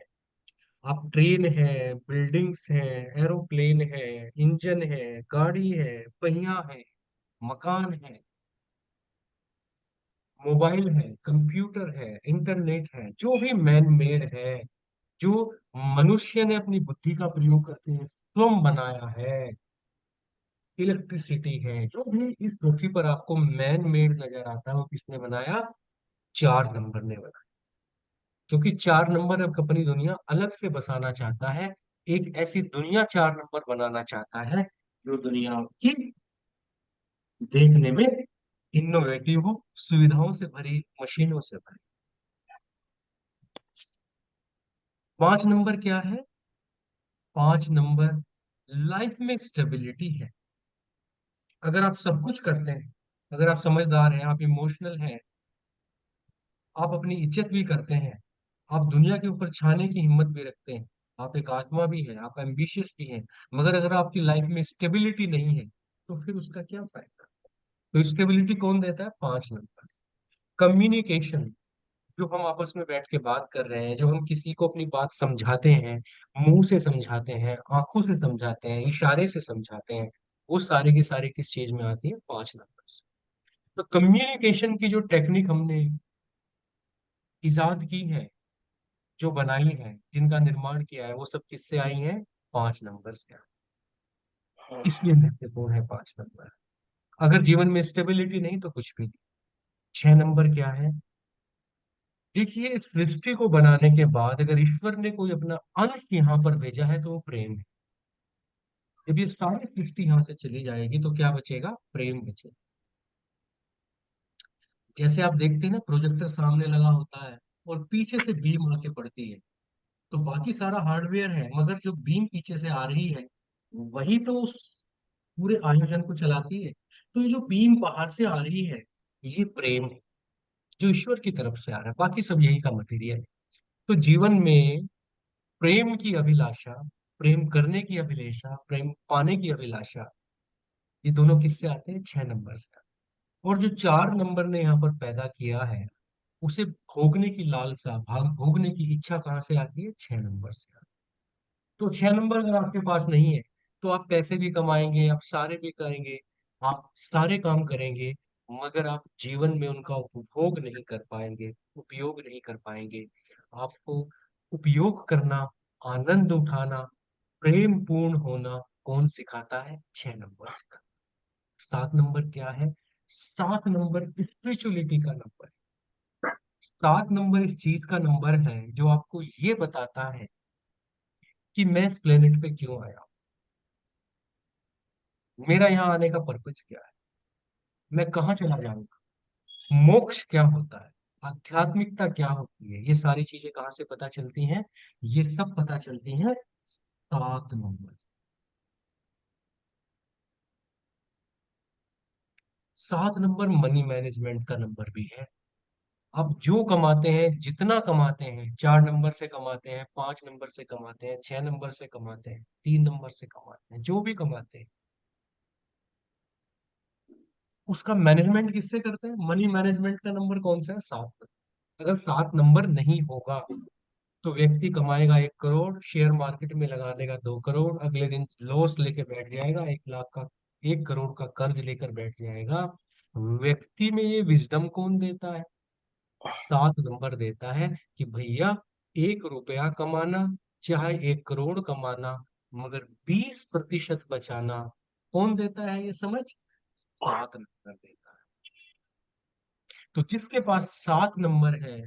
आप ट्रेन है, बिल्डिंग्स है, एरोप्लेन है, इंजन है, गाड़ी है, पहिया है, मकान है, मोबाइल है, कंप्यूटर है, इंटरनेट है, जो भी मैन मेड है, जो मनुष्य ने अपनी बुद्धि का प्रयोग करके स्वयं बनाया है, इलेक्ट्रिसिटी है, जो भी इस पृथ्वी पर आपको मैन मेड नजर आता है वो किसने बनाया, चार नंबर ने बनाया। क्योंकि चार नंबर अब अपनी दुनिया अलग से बसाना चाहता है, एक ऐसी दुनिया चार नंबर बनाना चाहता है जो दुनिया की देखने में इनोवेटिव हो, सुविधाओं से भरी, मशीनों से भरी। पांच नंबर क्या है, पांच नंबर लाइफ में स्टेबिलिटी है। अगर आप सब कुछ करते हैं, अगर आप समझदार हैं, आप इमोशनल हैं, आप अपनी इज्जत भी करते हैं, आप दुनिया के ऊपर छाने की हिम्मत भी रखते हैं, आप एक आत्मा भी है, आप एम्बिशियस भी हैं, मगर अगर आपकी लाइफ में स्टेबिलिटी नहीं है तो फिर उसका क्या फायदा। तो स्टेबिलिटी कौन देता है, पांच नंबर। कम्युनिकेशन, जो हम आपस में बैठ के बात कर रहे हैं, जो हम किसी को अपनी बात समझाते हैं, मुंह से समझाते हैं, आंखों से समझाते हैं, इशारे से समझाते हैं, वो सारे की सारी किस चीज में आती है, पांच नंबर से। तो कम्युनिकेशन की जो टेक्निक हमने इजाद की है, जो बनाई है, जिनका निर्माण किया है, वो सब किससे आई है, पांच नंबर से। इसलिए महत्वपूर्ण है पांच नंबर। अगर जीवन में स्टेबिलिटी नहीं तो कुछ भी नहीं। छह नंबर क्या है, देखिए इस सृष्टि को बनाने के बाद अगर ईश्वर ने कोई अपना अंश यहाँ पर भेजा है तो वो प्रेम है। जब ये सारी सृष्टि यहाँ से चली जाएगी तो क्या बचेगा, प्रेम बचेगा। जैसे आप देखते हैं ना, प्रोजेक्टर सामने लगा होता है और पीछे से बीम आके पड़ती है, तो बाकी सारा हार्डवेयर है, मगर जो बीम पीछे से आ रही है वही तो उस पूरे आयोजन को चलाती है। तो ये जो बीम बाहर से आ रही है, ये प्रेम है, जो ईश्वर की तरफ से आ रहा है, बाकी सब यही का मटेरियल है। तो जीवन में प्रेम की अभिलाषा, प्रेम करने की अभिलाषा, प्रेम पाने की अभिलाषा, ये दोनों किससे आते हैं? 6 नंबर से। और जो 4 नंबर ने यहाँ पर पैदा किया है, उसे भोगने की लालसा, भाग भोगने की इच्छा कहाँ से आती है? 6 नंबर से। तो 6 नंबर अगर आपके पास नहीं है, तो आप पैसे भी कमाएंगे, आप सारे भी करेंगे, आप सारे काम करेंगे, मगर आप जीवन में उनका उपभोग नहीं कर पाएंगे, उपयोग नहीं कर पाएंगे। आपको उपयोग करना, आनंद उठाना, प्रेम पूर्ण होना कौन सिखाता है? 6 नंबर सिखाता है। 7 नंबर क्या है? 7 नंबर स्पिरिचुअलिटी का नंबर है। 7 नंबर इस चीज का नंबर है जो आपको ये बताता है कि मैं इस प्लेनेट पे क्यों आया, मेरा यहाँ आने का पर्पज क्या है, मैं कहाँ चला जाऊंगा, मोक्ष क्या होता है, आध्यात्मिकता क्या होती है। ये सारी चीजें कहाँ से पता चलती हैं? ये सब पता चलती हैं 7 नंबर। 7 नंबर मनी मैनेजमेंट का नंबर भी है। आप जो कमाते हैं, जितना कमाते हैं, 4 नंबर से कमाते हैं, 5 नंबर से कमाते हैं, 6 नंबर से कमाते हैं, 3 नंबर से कमाते हैं, जो भी कमाते हैं, उसका मैनेजमेंट किससे करते हैं? मनी मैनेजमेंट का नंबर कौन सा है? 7। अगर 7 नंबर नहीं होगा, तो व्यक्ति कमाएगा 1 करोड़, शेयर मार्केट में लगा देगा 2 करोड़, अगले दिन लॉस लेके बैठ जाएगा, 1 लाख का, 1 करोड़ का कर्ज लेकर बैठ जाएगा। व्यक्ति में ये विजडम कौन देता है? 7 नंबर देता है कि भैया, 1 रुपया कमाना, चाहे 1 करोड़ कमाना, मगर 20% बचाना। कौन देता है ये समझ? 7 नंबर देता है। तो जिसके पास 7 नंबर है,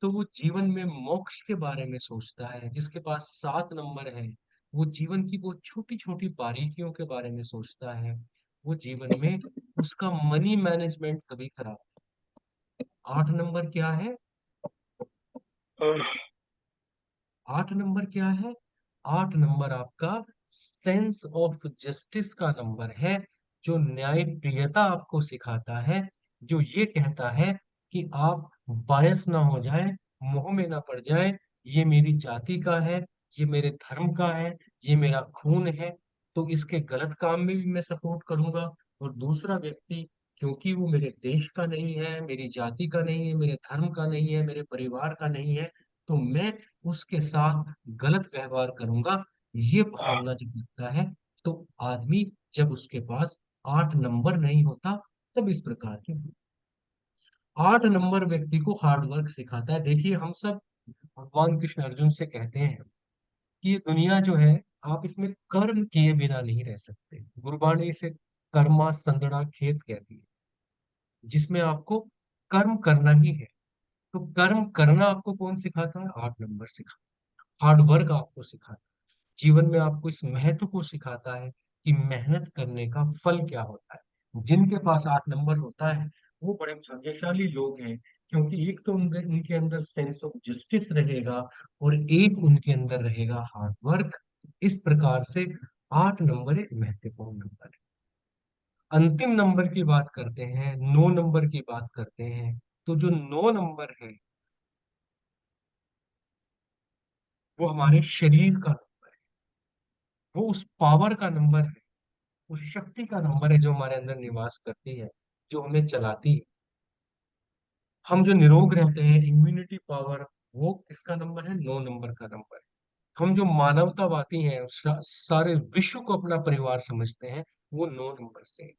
तो वो जीवन में मोक्ष के बारे में सोचता है। जिसके पास 7 नंबर है, वो जीवन की वो छोटी छोटी बारीकियों के बारे में सोचता है। वो जीवन में उसका मनी मैनेजमेंट कभी खराब। 8 नंबर क्या है? 8 नंबर क्या है? 8 नंबर आपका सेंस ऑफ जस्टिस का नंबर है, जो न्याय प्रियता आपको सिखाता है, जो ये कहता है कि आप बायस ना हो जाए, मोह में ना पड़ जाए। ये मेरी जाति का है, ये मेरे धर्म का है, ये मेरा खून है, तो इसके गलत काम में भी मैं सपोर्ट करूंगा। और दूसरा व्यक्ति, क्योंकि वो मेरे देश का नहीं है, मेरी जाति का नहीं है, मेरे धर्म का नहीं है, मेरे परिवार का नहीं है, तो मैं उसके साथ गलत व्यवहार करूंगा। ये भावना जब लगता है, तो आदमी, जब उसके पास 8 नंबर नहीं होता, तब इस प्रकार के 8 नंबर व्यक्ति को हार्ड वर्क सिखाता है। देखिए, हम सब भगवान कृष्ण अर्जुन से कहते हैं कि ये दुनिया जो है, आप इसमें कर्म किए बिना नहीं रह सकते। गुरबाणी इसे कर्मा संगड़ा खेत कहती है, जिसमें आपको कर्म करना ही है। तो कर्म करना आपको कौन सिखाता है? 8 नंबर सिखाता है। हार्ड वर्क आपको सिखाता है, जीवन में आपको इस महत्व को सिखाता है कि मेहनत करने का फल क्या होता है। जिनके पास 8 नंबर होता है, वो बड़े भाग्यशाली लोग हैं, क्योंकि एक तो उनके उनके अंदर सेंस ऑफ जस्टिस रहेगा, और एक उनके अंदर रहेगा हार्ड वर्क। इस प्रकार से 8 नंबर एक महत्वपूर्ण नंबर है। अंतिम नंबर की बात करते हैं, 9 नंबर की बात करते हैं। तो जो 9 नंबर है, वो हमारे शरीर का नंबर है, वो उस पावर का नंबर है, उस शक्ति का नंबर है जो हमारे अंदर निवास करती है, जो हमें चलाती है। हम जो निरोग रहते हैं, इम्यूनिटी पावर, वो किसका नंबर है? 9 नंबर का नंबर है। हम जो मानवतावादी हैं, सारे विश्व को अपना परिवार समझते हैं, वो 9 नंबर से है।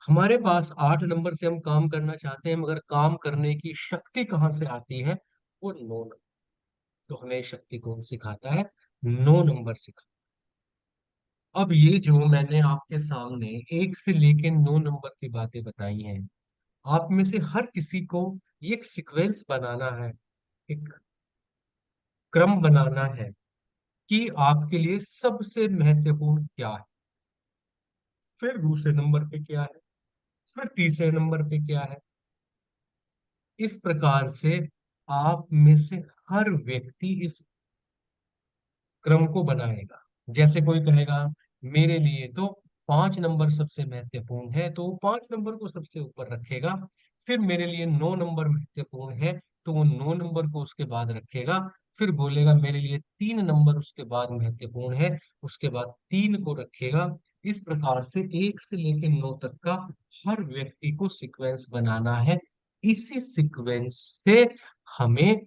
हमारे पास 8 नंबर से हम काम करना चाहते हैं, मगर काम करने की शक्ति कहाँ से आती है? वो 9 नंबर। तो हमें शक्ति कौन सिखाता है? 9 नंबर सिखाता है। अब ये जो मैंने आपके सामने 1 से लेके 9 नंबर की बातें बताई हैं, आप में से हर किसी को ये एक सीक्वेंस बनाना है, एक क्रम बनाना है कि आपके लिए सबसे महत्वपूर्ण क्या है, फिर दूसरे नंबर पे क्या है, फिर तीसरे नंबर पे क्या है, इस प्रकार से आप में से हर व्यक्ति इस क्रम को बनाएगा। जैसे कोई कहेगा मेरे लिए तो 5 नंबर सबसे महत्वपूर्ण है, तो वो 5 नंबर को सबसे ऊपर रखेगा। फिर मेरे लिए 9 नंबर महत्वपूर्ण है, तो वो 9 नंबर को उसके बाद रखेगा। फिर बोलेगा मेरे लिए 3 नंबर उसके बाद महत्वपूर्ण है, उसके बाद 3 को रखेगा। इस प्रकार से 1 से लेकर 9 तक का हर व्यक्ति को सीक्वेंस बनाना है। इसी सीक्वेंस से हमें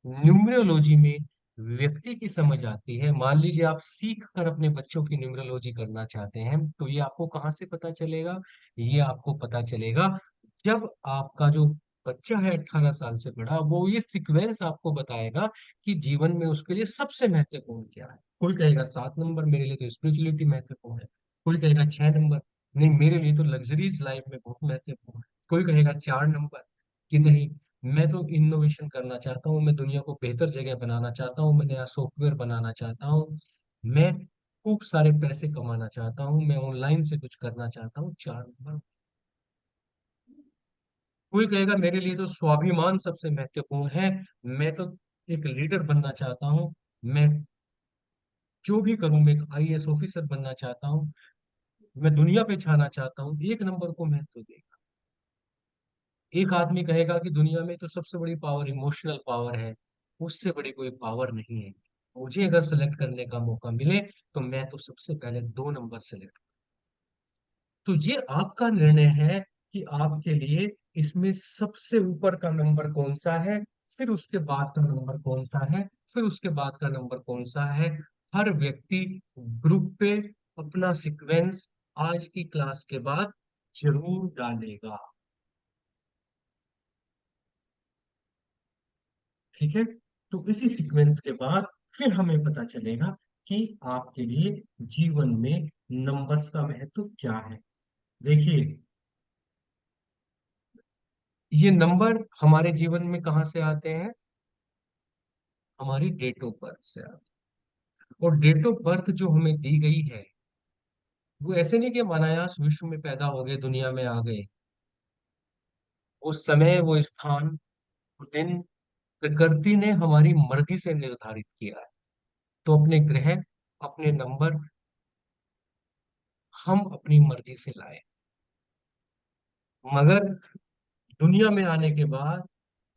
न्यूमरोलॉजी में व्यक्ति की समझ आती है। मान लीजिए आप सीख कर अपने बच्चों की न्यूमरोलॉजी करना चाहते हैं, तो ये आपको कहाँ से पता चलेगा? ये आपको पता चलेगा जब आपका जो बच्चा है 18 साल से बड़ा, वो ये सीक्वेंस आपको बताएगा कि जीवन में उसके लिए सबसे महत्वपूर्ण क्या है। कोई कहेगा 7 नंबर, मेरे लिए तो स्पिरिचुअलिटी महत्वपूर्ण है। कोई कहेगा 6 नंबर, नहीं मेरे लिए तो लग्जरीज लाइफ में बहुत महत्वपूर्ण है। कोई कहेगा 4 नंबर, कि नहीं मैं तो इनोवेशन करना चाहता हूँ, मैं दुनिया को बेहतर जगह बनाना चाहता हूँ, मैं नया सॉफ्टवेयर बनाना चाहता हूँ, मैं खूब सारे पैसे कमाना चाहता हूँ, मैं ऑनलाइन से कुछ करना चाहता हूँ। 4 नंबर। कोई कहेगा मेरे लिए तो स्वाभिमान सबसे महत्वपूर्ण है, मैं तो एक लीडर बनना चाहता हूँ, मैं जो भी करूँ, मैं एक आईएएस ऑफिसर बनना चाहता हूँ, मैं दुनिया पे छाना चाहता हूँ। 1 नंबर को महत्व देगा। एक आदमी कहेगा कि दुनिया में तो सबसे बड़ी पावर इमोशनल पावर है, उससे बड़ी कोई पावर नहीं है। मुझे अगर सेलेक्ट करने का मौका मिले तो मैं तो सबसे पहले 2 नंबर सेलेक्ट। तो ये आपका निर्णय है कि आपके लिए इसमें सबसे ऊपर का नंबर कौन सा है, फिर उसके बाद का नंबर कौन सा है, फिर उसके बाद का नंबर कौन सा है। हर व्यक्ति ग्रुप पे अपना सीक्वेंस आज की क्लास के बाद जरूर डालेगा। ठीक है। तो इसी सीक्वेंस के बाद फिर हमें पता चलेगा कि आपके लिए जीवन में नंबर्स का महत्व क्या है। देखिए, ये नंबर हमारे जीवन में कहाँ से आते हैं? हमारी डेट ऑफ बर्थ से आते हैं। और डेट ऑफ बर्थ जो हमें दी गई है, वो ऐसे नहीं कि हम अनायास विश्व में पैदा हो गए, दुनिया में आ गए। वो समय, वो स्थान, वो दिन प्रकृति ने हमारी मर्जी से निर्धारित किया है। तो अपने ग्रह, अपने नंबर हम अपनी मर्जी से लाए। मगर दुनिया में आने के बाद,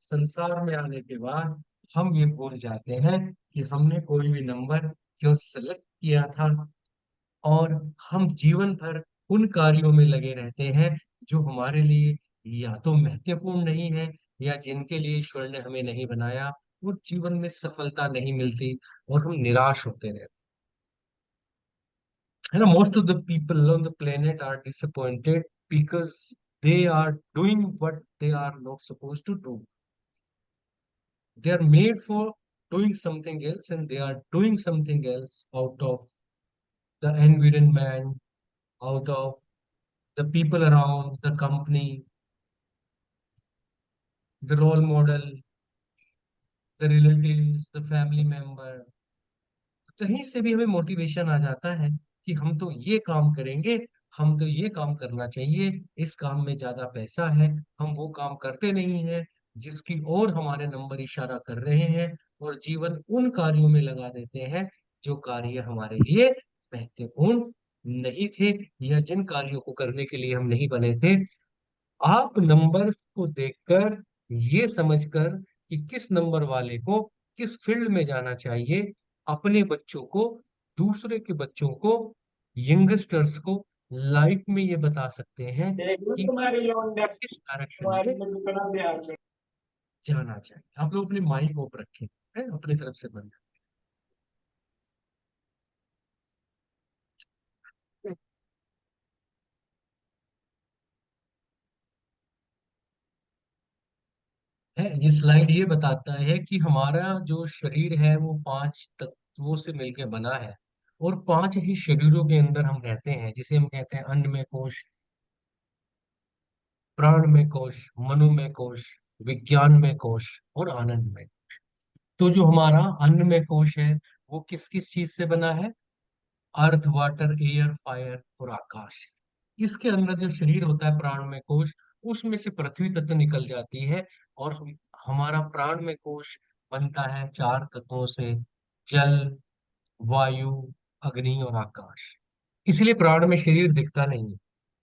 संसार में आने के बाद हम ये भूल जाते हैं कि हमने कोई भी नंबर क्यों सेलेक्ट किया था। और हम जीवन भर उन कार्यों में लगे रहते हैं जो हमारे लिए या तो महत्वपूर्ण नहीं है, या जिनके लिए ईश्वर ने हमें नहीं बनाया। वो जीवन में सफलता नहीं मिलती और हम निराश होते रहते हैं ना। Most of the people on the planet are disappointed because they are doing what they are not supposed to do. They are made for doing something else, and they are doing something else out of the environment, out of the people around, the company, the role model, the relatives, the family member. कहीं से भी हमें motivation आ जाता है कि हम तो ये काम करेंगे, हम तो ये काम करना चाहिए, इस काम में ज्यादा पैसा है। हम वो काम करते नहीं हैं जिसकी ओर हमारे नंबर इशारा कर रहे हैं, और जीवन उन कार्यों में लगा देते हैं जो कार्य हमारे लिए महत्वपूर्ण नहीं थे, या जिन कार्यों को करने के लिए हम नहीं बने थे। आप नंबर को देखकर, ये समझकर कि किस नंबर वाले को किस फील्ड में जाना चाहिए, अपने बच्चों को, दूसरे के बच्चों को, यंगस्टर्स को लाइफ में ये बता सकते हैं कि किस डायरेक्शन में जाना चाहिए। आप लोग अपने माइक ऑफ रखें, है अपनी तरफ से बंद है। ये स्लाइड ये बताता है कि हमारा जो शरीर है वो 5 तत्वों से मिलकर बना है, और 5 ही शरीरों के अंदर हम रहते हैं, जिसे हम कहते हैं अन्नमय कोश, प्राणमय कोश, मनोमय कोश, विज्ञानमय कोश और आनंदमय। तो जो हमारा अन्नमय कोश है, वो किस किस चीज से बना है? अर्थ, वाटर, एयर, फायर और आकाश। इसके अंदर जो शरीर होता है प्राणमय कोश, उसमें से पृथ्वी तत्व निकल जाती है। और हमारा प्राण में कोश बनता है चार तत्वों से, जल, वायु, अग्नि और आकाश। इसलिए प्राण में शरीर दिखता नहीं है,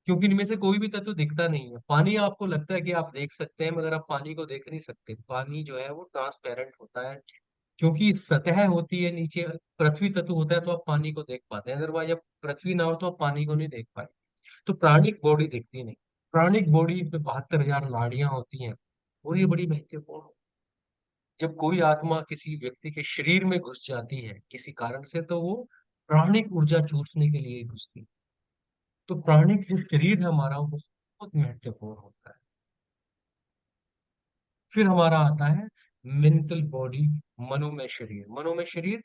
क्योंकि इनमें से कोई भी तत्व दिखता नहीं है। पानी आपको लगता है कि आप देख सकते हैं, मगर आप पानी को देख नहीं सकते। पानी जो है वो ट्रांसपेरेंट होता है, क्योंकि सतह होती है नीचे, पृथ्वी तत्व होता है तो आप पानी को देख पाते हैं, अदरवाइज जब पृथ्वी ना हो तो आप पानी को नहीं देख पाए। तो प्राणिक बॉडी दिखती नहीं। प्राणिक बॉडी में 72,000 नाड़ियां होती हैं, और ये बड़ी महत्वपूर्ण है। जब कोई आत्मा किसी व्यक्ति के शरीर में घुस जाती है किसी कारण से, तो वो प्राणिक ऊर्जा चूसने के लिए घुसती है। तो प्राणिक जो शरीर है हमारा, वो बहुत महत्वपूर्ण होता है। फिर हमारा आता है मेंटल बॉडी, मनोमय शरीर। मनोमय शरीर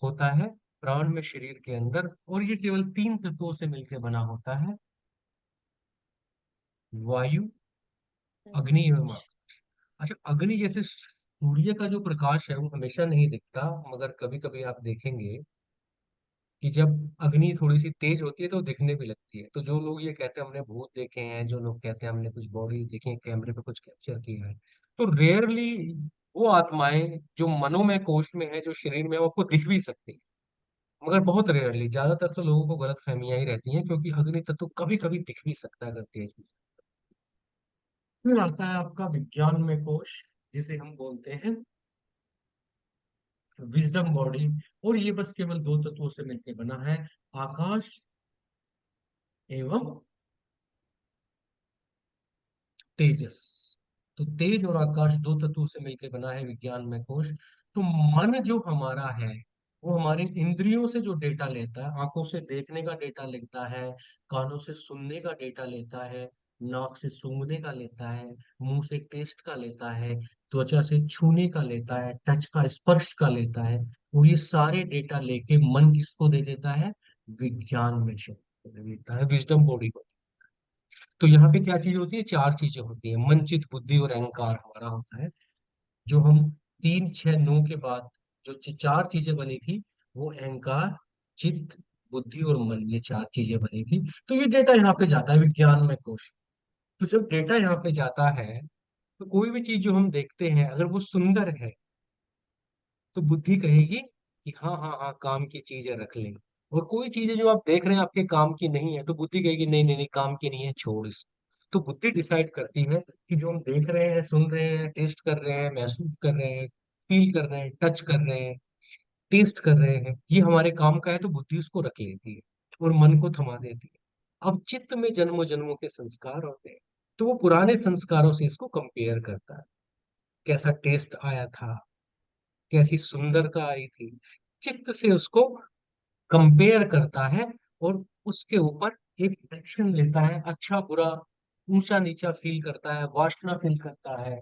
होता है प्राण में शरीर के अंदर, और ये केवल तीन तत्वों से मिलकर बना होता है: वायु, अग्नि एवं आग। अच्छा, अग्नि जैसे सूर्य का जो प्रकाश है वो हमेशा नहीं दिखता, मगर कभी कभी आप देखेंगे कि जब अग्नि थोड़ी सी तेज होती है तो दिखने भी लगती है। तो जो लोग ये कहते हैं हमने भूत देखे हैं, जो लोग कहते हैं हमने कुछ बॉडी देखी है, कैमरे पे कुछ कैप्चर किया है, तो रेयरली वो आत्माएं जो मनोमय कोश में है, जो शरीर में है, वो आपको दिख भी सकती है। मगर बहुत रेयरली, ज्यादातर तो लोगों को गलत फहमियां ही रहती हैं, क्योंकि अग्नि तत्व कभी कभी दिख भी सकता है अगर तेज भी। फिर आता है आपका विज्ञान में कोश, जिसे हम बोलते हैं विजडम बॉडी। और ये बस केवल दो तत्वों से मिलकर बना है: आकाश एवं तेजस। तो तेज और आकाश दो तत्वों से मिलकर बना है विज्ञान में कोश। तो मन जो हमारा है, वो हमारी इंद्रियों से जो डेटा लेता है, आंखों से देखने का डेटा लेता है, कानों से सुनने का डेटा लेता है, नाक से सूंघने का लेता है, मुंह से टेस्ट का लेता है, त्वचा से छूने का लेता है, टच का, स्पर्श का लेता है, और ये सारे डेटा लेके मन किसको दे देता है? विज्ञान में शक्ति दे देता है, विजडम बॉडी को। तो यहाँ पे क्या चीज होती है? चार चीजें होती है: मन, चित्त, बुद्धि और अहंकार हमारा होता है। जो हम 3 6 9 के बाद जो चार चीजें बनी थी, वो अहंकार, चित्त, बुद्धि और मन, ये चार चीजें बनी थी। तो ये डेटा यहाँ पे जाता है विज्ञान में कोश। तो जब डेटा यहाँ पे जाता है, तो कोई भी चीज जो हम देखते हैं, अगर वो सुंदर है, तो बुद्धि कहेगी कि हाँ हाँ हाँ, काम की चीजें रख लें। और कोई चीजें जो आप देख रहे हैं आपके काम की नहीं है, तो बुद्धि कहेगी नहीं नहीं नहीं, काम की नहीं है, छोड़ इसे। तो बुद्धि डिसाइड करती है कि जो हम देख रहे हैं, सुन रहे हैं, टेस्ट कर रहे हैं, महसूस कर रहे हैं, फील कर रहे हैं, टच कर रहे हैं, टेस्ट कर रहे हैं, ये हमारे काम का है, तो बुद्धि उसको रख लेती है और मन को थमा देती है। अब चित्त में जन्मों जन्मों के संस्कार होते हैं, तो वो पुराने संस्कारों से इसको कंपेयर करता है। कैसा टेस्ट आया था, कैसी सुंदरता आई थी, चित्त से उसको कंपेयर करता है, और उसके ऊपर एक एक्शन लेता है। अच्छा बुरा, ऊंचा नीचा फील करता है, वासना फील करता है,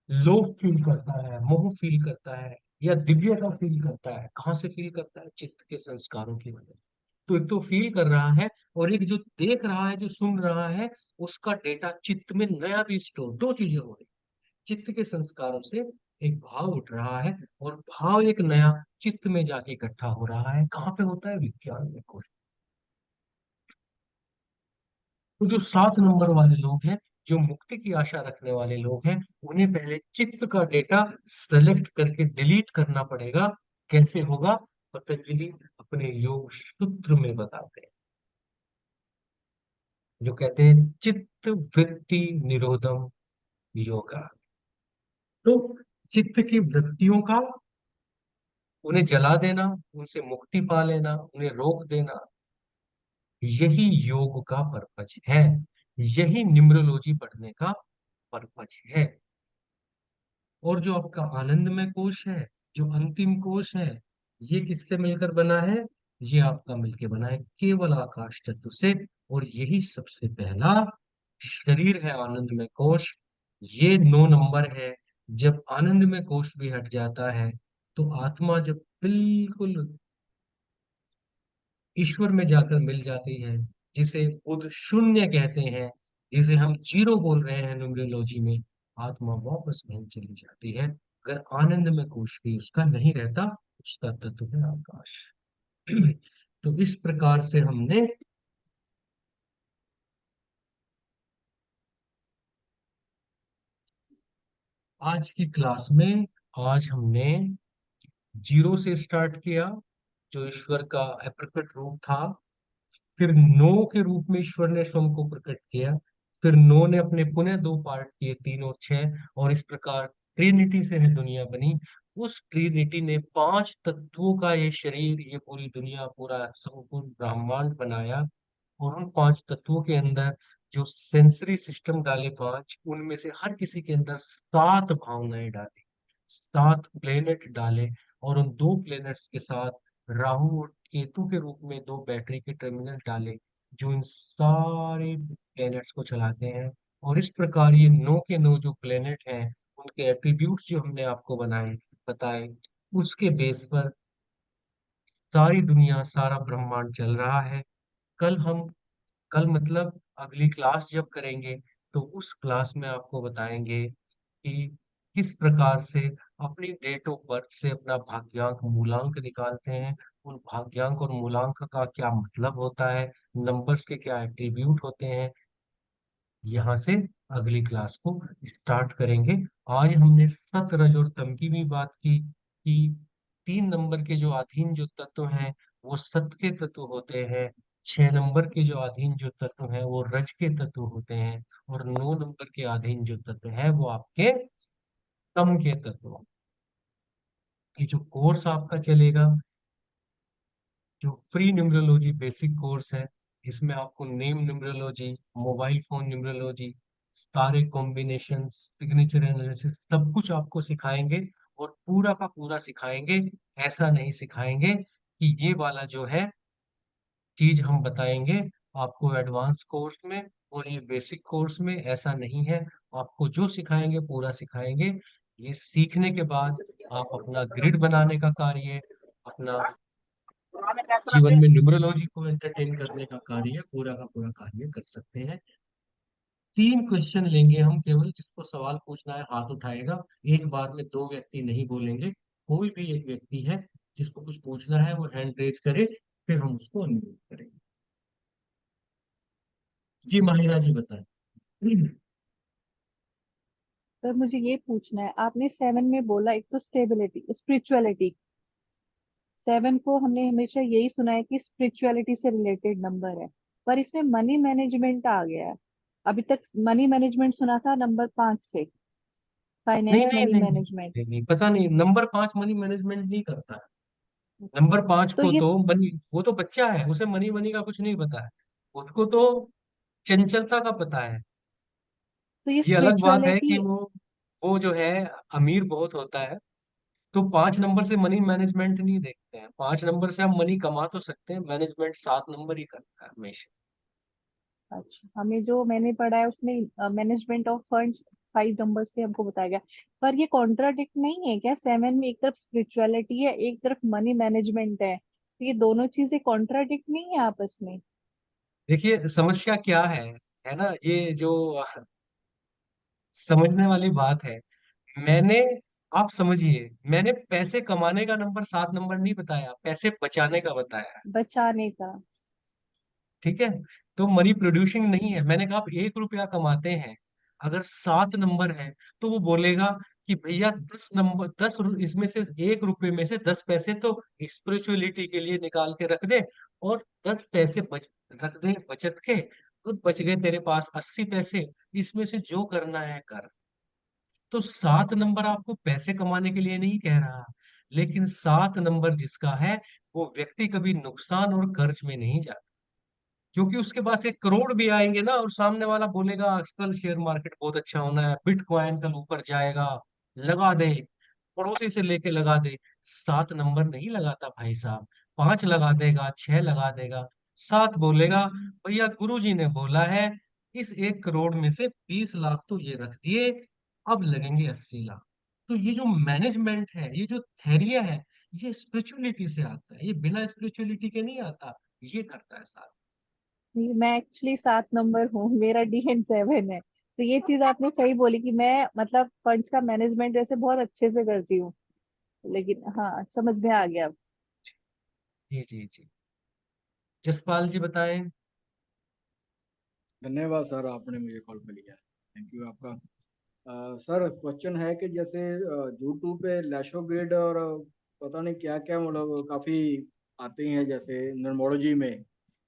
लोभ फील करता है, मोह फील करता है, या दिव्यता फील करता है। कहाँ से फील करता है? चित्त के संस्कारों की वजह से। तो एक तो फील कर रहा है, और एक जो देख रहा है, जो सुन रहा है, उसका डेटा चित्त में नया भी स्टोर। दो चीजें हो रही। चित्त के संस्कारों से एक भाव उठ रहा है, और भाव एक नया चित्त में जाके इकट्ठा हो रहा है। कहाँ पे होता है? विज्ञान में कोश। तो जो 7 नंबर वाले लोग हैं, जो मुक्ति की आशा रखने वाले लोग हैं, उन्हें पहले चित्त का डेटा सेलेक्ट करके डिलीट करना पड़ेगा। कैसे होगा? पतंजलि अपने योग सूत्र में बताते हैं, जो कहते हैं चित्त वृत्ति निरोधम योगा। तो चित्त की वृत्तियों का, उन्हें जला देना, उनसे मुक्ति पा लेना, उन्हें रोक देना, यही योग का पर्पज है। यही न्यूमरोलॉजी पढ़ने का पर्पज है। और जो आपका आनंदमय कोश है, जो अंतिम कोश है, ये किससे मिलकर बना है? ये आपका मिलकर बना है केवल आकाश तत्व से। और यही सबसे पहला शरीर है, आनंदमय कोश। ये 9 नंबर है। जब आनंदमय कोश भी हट जाता है, तो आत्मा जब बिल्कुल ईश्वर में जाकर मिल जाती है, जिसे बुद्ध शून्य कहते हैं, जिसे हम जीरो बोल रहे हैं न्यूमरोलॉजी में, आत्मा वापस वहीं चली जाती है। अगर आनंद में कोश भी उसका नहीं रहता, उसका तत्व है आकाश। तो इस प्रकार से हमने आज की क्लास में आज हमने जीरो से स्टार्ट किया, जो ईश्वर का अप्रकट रूप था। फिर नो के रूप में ईश्वर ने स्वयं को प्रकट किया। फिर नो ने अपने पुनः दो पार्ट किए, 3 और 6, और इस प्रकार ट्रिनिटी से है दुनिया बनी। उस ट्रिनिटी ने 5 तत्वों का ये शरीर, ये पूरी दुनिया, पूरा संपूर्ण ब्रह्मांड बनाया। और उन 5 तत्वों के अंदर जो सेंसरी सिस्टम डाले 5, उनमें से हर किसी के अंदर 7 भावनाएं डाली, 7 प्लेनेट डाले। और उन 2 प्लेनेट्स के साथ राहु और केतु के रूप में 2 बैटरी के टर्मिनल डाले, जो इन सारे प्लेनेट्स को चलाते हैं। और इस प्रकार ये 9 के 9 जो प्लेनेट हैं, उनके एट्रीब्यूट्स जो हमने आपको बनाए, बताए, उसके बेस पर सारी दुनिया, सारा ब्रह्मांड चल रहा है। कल हम कल मतलब अगली क्लास जब करेंगे, तो उस क्लास में आपको बताएंगे कि किस प्रकार से अपनी डेट ऑफ बर्थ से अपना भाग्यांक मूलांक निकालते हैं। उन भाग्यांक और मूलांक का क्या मतलब होता है, नंबर्स के क्या एट्रीब्यूट होते हैं, यहाँ से अगली क्लास को स्टार्ट करेंगे। आज हमने सत, रज और तम की भी बात की कि 3 नंबर के जो अधीन जो तत्व हैं, वो सत के तत्व होते हैं। 6 नंबर के जो अधीन जो तत्व हैं, वो रज के तत्व होते हैं। और 9 नंबर के अधीन जो तत्व है, वो आपके तम के तत्व। ये जो कोर्स आपका चलेगा, जो फ्री न्यूमरोलॉजी बेसिक कोर्स है, इसमें आपको name numerology, mobile phone numerology, सारे कॉम्बिनेशन, सिग्नेचर एनालिसिस, सब कुछ आपको सिखाएंगे। और पूरा का पूरा सिखाएंगे। ऐसा नहीं सिखाएंगे कि ये वाला जो है चीज हम बताएंगे आपको एडवांस कोर्स में और ये बेसिक कोर्स में, ऐसा नहीं है। आपको जो सिखाएंगे पूरा सिखाएंगे। ये सीखने के बाद आप अपना ग्रिड बनाने का कार्य, अपना जीवन में न्यूमरोलॉजी को एंटरटेन करने का कार्य, पूरा का पूरा कार्य कर सकते हैं। 3 क्वेश्चन लेंगे हम केवल, जिसको सवाल पूछना है हाथ उठाएगा। एक बार में 2 व्यक्ति नहीं बोलेंगे, कोई भी एक व्यक्ति है जिसको कुछ पूछना है, वो हैंड रेज करे, फिर हम उसको अनम्यूट करेंगे। जी माहिरा जी बताएं। सर मुझे ये पूछना है, आपने 7 में बोला एक तो स्टेबिलिटी स्पिरिचुअलिटी। 7 को हमने हमेशा यही सुना है कि स्पिरिचुअलिटी से रिलेटेड नंबर है, पर इसमें मनी मैनेजमेंट आ गया है। अभी तक मनी मैनेजमेंट सुना था नंबर 5 से, नहीं फाइनेंस नहीं मनी नहीं मैनेजमेंट। नहीं नहीं, पता नहीं, नंबर 5 मनी मैनेजमेंट नहीं करता है। नंबर 5 तो को ये तो मनी, वो तो बच्चा है, उसे मनी मनी का कुछ नहीं पता है। उसको तो चंचलता का पता है। तो ये ये अलग बात है कि स्पिरिचुअलिटी। वो जो है अमीर बहुत होता है। तो 5 नंबर से मनी मैनेजमेंट नहीं देखते हैं। 5 नंबर से हम मनी कमा तो सकते हैं, मैनेजमेंट 7 नंबर ही करता है हमेशा। अच्छा, हमें जो मैंने पढ़ा है उसमें मैनेजमेंट ऑफ फंड्स 5 नंबर से हमको बताया गया। पर ये कॉन्ट्राडिक्ट नहीं है क्या? 7 में एक तरफ स्पिरिचुअलिटी है, एक तरफ मनी मैनेजमेंट है, तो ये दोनों चीजें कॉन्ट्राडिक्ट नहीं है आपस में? देखिए समस्या क्या है ना, ये जो समझने वाली बात है। मैंने, आप समझिए, मैंने पैसे कमाने का नंबर 7 नंबर नहीं बताया, पैसे बचाने का बताया। बचाने का। ठीक है। तो मनी प्रोड्यूसिंग नहीं है। मैंने कहा आप 1 रुपया कमाते हैं, अगर 7 नंबर है, तो वो बोलेगा कि भैया 10 नंबर, इसमें से 1 रुपए में से 10 पैसे तो स्पिरिचुअलिटी के लिए निकाल के रख दे, और 10 पैसे रख दे बचत के, तो बच गए तेरे पास 80 पैसे। इसमें से जो करना है कर। तो 7 नंबर आपको पैसे कमाने के लिए नहीं कह रहा, लेकिन 7 नंबर जिसका है, वो व्यक्ति कभी नुकसान और कर्ज में नहीं जाता। क्योंकि उसके पास 1 करोड़ भी आएंगे ना, और सामने वाला बोलेगा आजकल शेयर मार्केट बहुत अच्छा होना है, बिटकॉइन कल ऊपर जाएगा, लगा दे, पड़ोसी से लेके लगा दे। 7 नंबर नहीं लगाता भाई साहब। 5 लगा देगा, 6 लगा देगा, 7 बोलेगा भैया गुरुजी ने बोला है, इस 1 करोड़ में से 20 लाख तो ये रख दिए, अब लगेंगे 80 लाख। तो ये जो मैनेजमेंट है, ये जो थेरिया है, ये स्पिरिचुअलिटी से आता है, ये बिना स्पिरिचुअलिटी के नहीं आता। ये करता है साथ। मैं एक्चुअली 7 नंबर हूँ, मेरा DN7 है। तो ये चीज आपने सही बोली कि मैं मतलब फंड्स का मैनेजमेंट वैसे बहुत अच्छे से करती हूँ, लेकिन हाँ समझ में आ गया। जी जी जी। जसपाल जी बताएं। धन्यवाद सर, आपने मुझे कॉल पे लिया। थैंक यू आपका। सर क्वेश्चन है कि जैसे यूट्यूब पे लैशो ग्रिड और पता नहीं क्या क्या, मतलब काफी आते हैं जैसे नर्मोलॉजी में,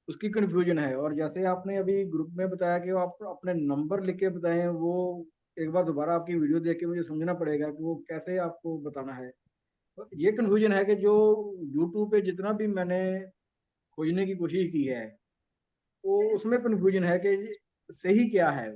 उसकी कंफ्यूजन है। और जैसे आपने अभी ग्रुप में बताया कि वो आप अपने नंबर लिख के बताएं, वो एक बार दोबारा आपकी वीडियो देख के मुझे समझना पड़ेगा कि वो कैसे आपको बताना है। तो ये कंफ्यूजन है कि जो यूट्यूब पे जितना भी मैंने खोजने की कोशिश की है, वो उसमें कंफ्यूजन है कि सही क्या है,